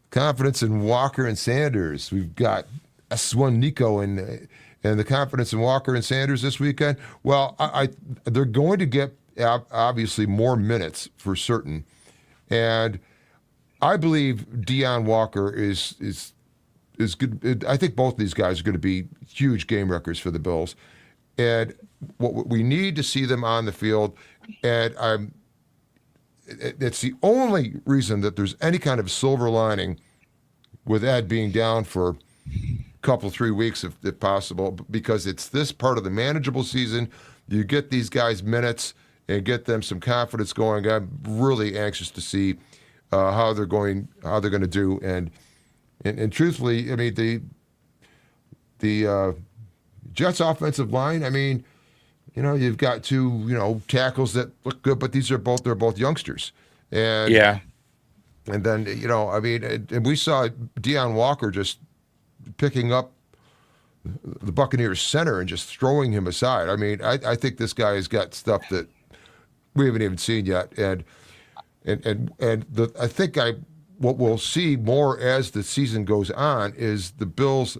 confidence in Walker and Sanders. We've got S1 Nico and the confidence in Walker and Sanders this weekend. Well, they're going to get obviously more minutes for certain, and I believe Deion Walker is good. I think both of these guys are going to be huge game wreckers for the Bills, and what we need to see them on the field. And it's the only reason that there's any kind of silver lining with Ed being down for couple 3 weeks if possible, because it's this part of the manageable season. You get these guys minutes and get them some confidence going. I'm really anxious to see how they're going to do. And truthfully, the Jets offensive line, you've got 2 tackles that look good, but they're both youngsters. And and then and we saw Deion Walker just picking up the Buccaneers center and just throwing him aside. I think this guy has got stuff that we haven't even seen yet. And I think what we'll see more as the season goes on is the Bills'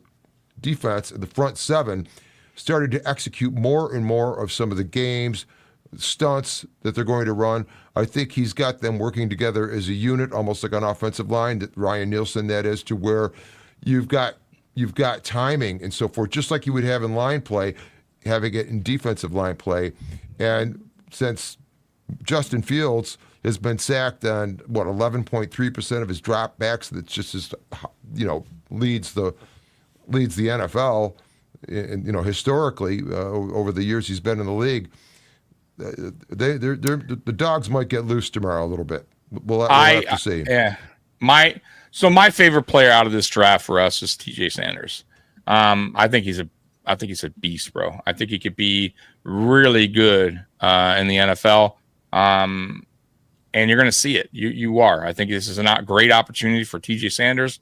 defense, the front seven, started to execute more and more of some of the games, stunts that they're going to run. I think he's got them working together as a unit, almost like an offensive line, that Ryan Nielsen, that is, to where you've got timing and so forth, just like you would have in line play, having it in defensive line play. And since Justin Fields has been sacked on 11.3% of his dropbacks, that's just as leads the NFL, historically over the years he's been in the league. The dogs might get loose tomorrow a little bit. We'll have to see. Yeah, my favorite player out of this draft for us is TJ Sanders. I think he's a beast, bro. I think he could be really good in the NFL. And you're going to see it. You are. I think this is a great opportunity for TJ Sanders.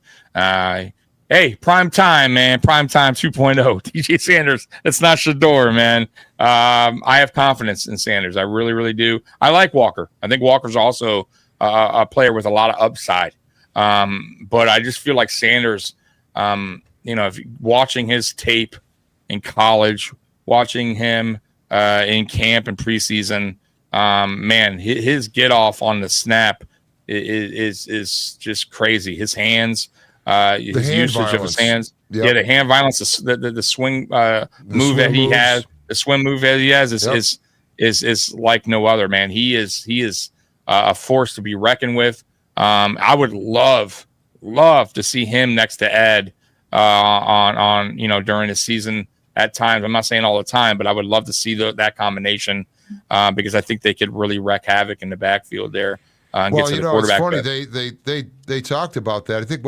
Hey, prime time, man. Prime time 2.0. TJ Sanders. It's not Shador, man. I have confidence in Sanders. I really, really do. I like Walker. I think Walker's also a player with a lot of upside. But I just feel like Sanders, if watching his tape in college, watching him in camp and preseason, man, his get off on the snap is just crazy. His hands, his usage of his hands, the hand violence, the swing move that he has, the swim move that he has is like no other, man. He is a force to be reckoned with. I would love to see him next to Ed on during the season at times. I'm not saying all the time, but I would love to see that combination because I think they could really wreak havoc in the backfield there. And get to the quarterback. It's funny. They talked about that. I think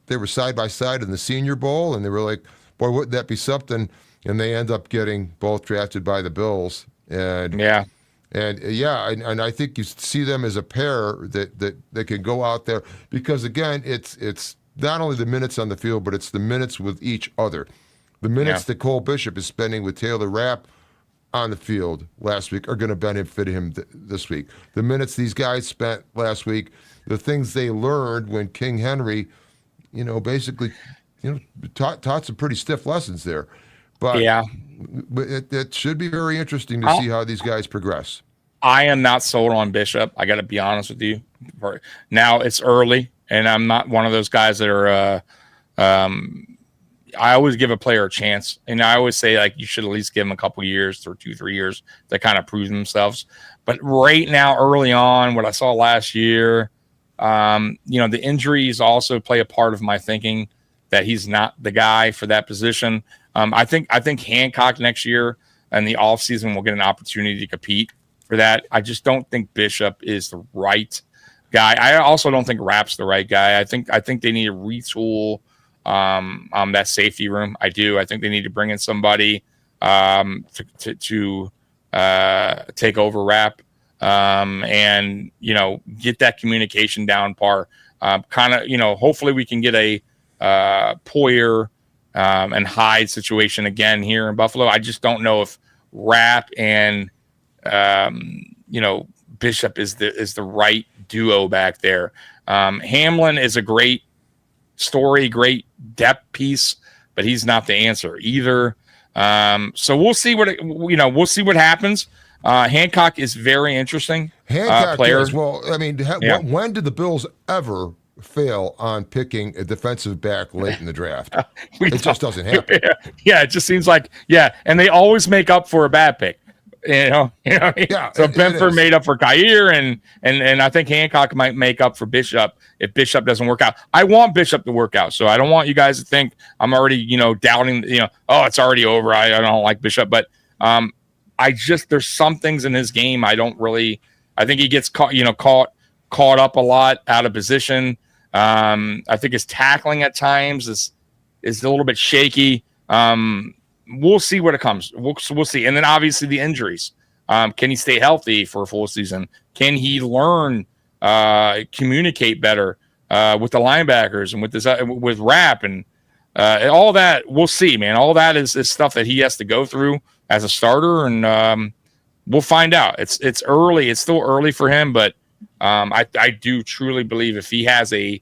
they were side by side in the Senior Bowl, and they were like, "Boy, wouldn't that be something?" And they end up getting both drafted by the Bills. And I think you see them as a pair that they can go out there because again, it's not only the minutes on the field, but it's the minutes with each other. The minutes that Cole Bishop is spending with Taylor Rapp on the field last week are going to benefit him this week. The minutes these guys spent last week, the things they learned when King Henry, basically, taught some pretty stiff lessons there. But it should be very interesting to see how these guys progress. I am not sold on Bishop. I got to be honest with you. Now it's early, and I'm not one of those guys that are. I always give a player a chance, and I always say like you should at least give them a couple years or 2-3 years to kind of prove themselves. But right now, early on, what I saw last year, the injuries also play a part of my thinking that he's not the guy for that position. I think Hancock next year and the offseason will get an opportunity to compete for that. I just don't think Bishop is the right guy. I also don't think Rapp's the right guy. I think they need to retool that safety room. I do. I think they need to bring in somebody to take over Rapp and get that communication down par. Hopefully we can get a Poyer and Hyde situation again here in Buffalo. I just don't know if Rapp and Bishop is the right duo back there. Hamlin is a great story, great depth piece, but he's not the answer either. So we'll see what happens. Hancock is very interesting. Hancock player. Is, well, I mean, when did the Bills ever fail on picking a defensive back late in the draft? It just doesn't happen. Yeah, it just seems like and they always make up for a bad pick. So Benford made up for Kyer, and I think Hancock might make up for Bishop if Bishop doesn't work out. I want Bishop to work out, so I don't want you guys to think I'm already doubting. It's already over. I don't like Bishop, but there's some things in his game I don't really. I think he gets caught up a lot out of position. I think his tackling at times is a little bit shaky. We'll see what it comes. We'll see. And then obviously the injuries. Can he stay healthy for a full season? Can he learn, communicate better with the linebackers and with Rapp and all that? We'll see, man. All that is stuff that he has to go through as a starter, and we'll find out. It's early. It's still early for him, but I do truly believe if he has a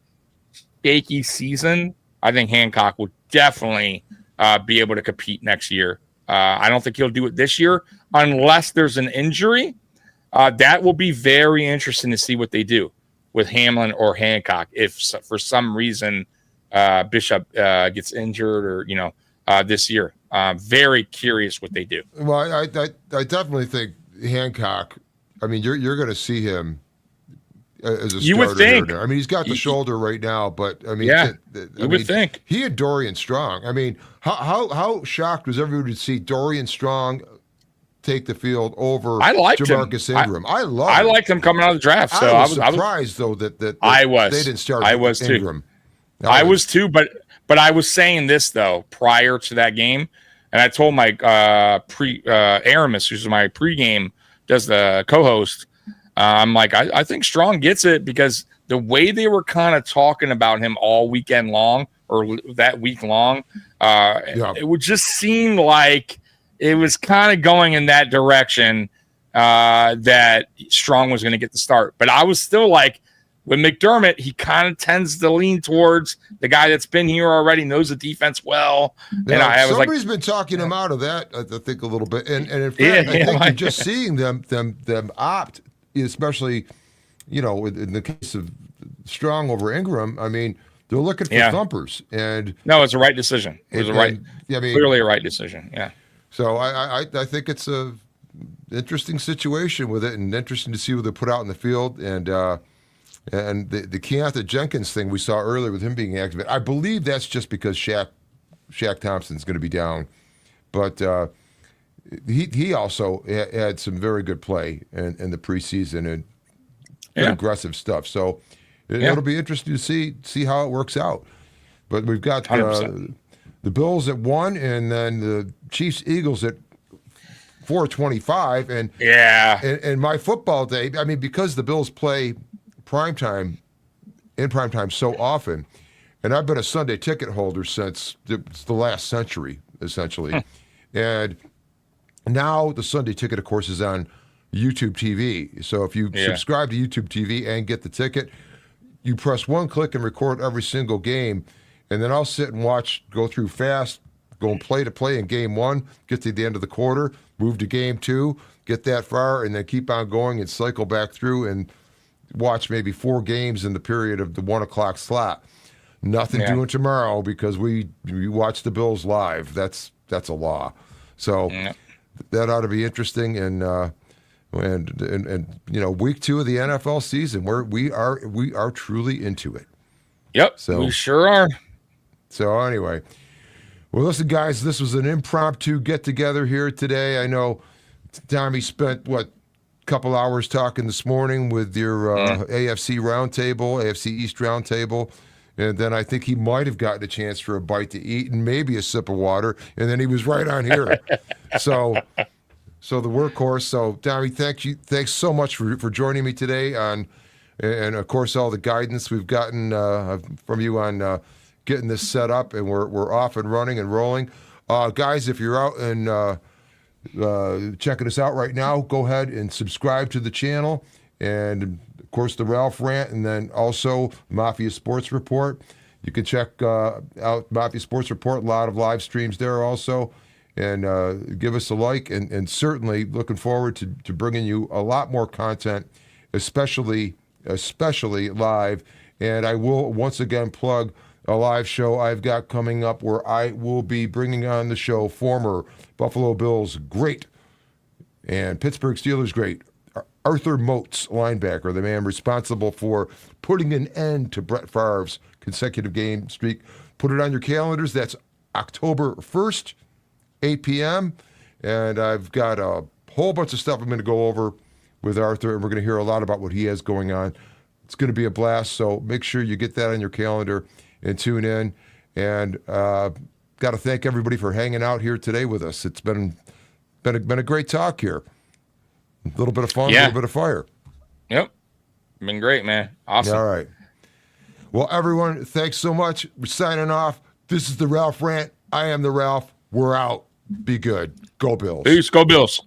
shaky season, I think Hancock will definitely be able to compete next year. I don't think he'll do it this year unless there's an injury. That will be very interesting to see what they do with Hamlin or Hancock if for some reason Bishop gets injured or this year. Very curious what they do. Well, I definitely think Hancock. I mean, you're going to see him as a starter. You would think. Here. I mean, he's got the shoulder right now, but I mean, you would think he and Dorian Strong. I mean, how shocked was everybody to see Dorian Strong take the field over Jamarcus Ingram? I liked him coming out of the draft. So I was surprised though that they didn't start. I was Ingram. Too. I was too, but I was saying this though prior to that game, and I told my Aramis, who's my pregame, does the co-host. I'm like, I think Strong gets it because the way they were kind of talking about him all weekend long or that week long, it would just seem like it was kind of going in that direction that Strong was going to get the start. But I was still like, with McDermott, he kind of tends to lean towards the guy that's been here already, knows the defense well. Yeah, and I was somebody's been talking him out of that, I think, a little bit. And in fact, I think you're just seeing them opt, especially, in the case of Strong over Ingram. I mean, they're looking for thumpers. And no, it's a right decision. It was clearly a right decision. Yeah. So I think it's a interesting situation with it, and interesting to see what they put out in the field. And the Keontae Jenkins thing we saw earlier with him being activated, I believe that's just because Shaq Thompson's going to be down, but he also had some very good play in the preseason and aggressive stuff. So it'll be interesting to see how it works out. But we've got the Bills at 1, and then the Chiefs Eagles at 4:25, and my football day. I mean, because the Bills play primetime so often, and I've been a Sunday ticket holder since the last century, essentially. And now the Sunday ticket, of course, is on YouTube TV. So if you subscribe to YouTube TV and get the ticket, you press one click and record every single game, and then I'll sit and go through fast, going play to play in game 1, get to the end of the quarter, move to game 2, get that far, and then keep on going and cycle back through and watch maybe 4 games in the period of the 1 o'clock slot. Nothing doing tomorrow because we watch the Bills live. That's a law. So that ought to be interesting. And week 2 of the NFL season, where we are truly into it. Yep. So we sure are. So anyway, well, listen, guys, this was an impromptu get together here today. I know Tommy spent couple hours talking this morning with your AFC roundtable, AFC East roundtable, and then I think he might have gotten a chance for a bite to eat and maybe a sip of water, and then he was right on here. So the workhorse. So Tommy, thanks so much for joining me today and of course all the guidance we've gotten from you on getting this set up, and we're off and running and rolling. Guys, if you're out and checking us out right now, go ahead and subscribe to the channel, and of course the Ralph Rant, and then also Mafia Sports Report. You can check out Mafia Sports Report, a lot of live streams there also, and give us a like, and certainly looking forward to bringing you a lot more content, especially live. And I will once again plug a live show I've got coming up where I will be bringing on the show former Buffalo Bills great and Pittsburgh Steelers great Arthur Moats, linebacker, the man responsible for putting an end to Brett Favre's consecutive game streak. Put it on your calendars. That's October 1st, 8 p.m. And I've got a whole bunch of stuff I'm going to go over with Arthur, and we're going to hear a lot about what he has going on. It's going to be a blast, so make sure you get that on your calendar and tune in. And got to thank everybody for hanging out here today with us. It's been a great talk here. A little bit of fun, a little bit of fire. Yep. Been great, man. Awesome. All right. Well, everyone, thanks so much. We're signing off. This is the Ralph Rant. I am the Ralph. We're out. Be good. Go Bills. Peace. Go Bills.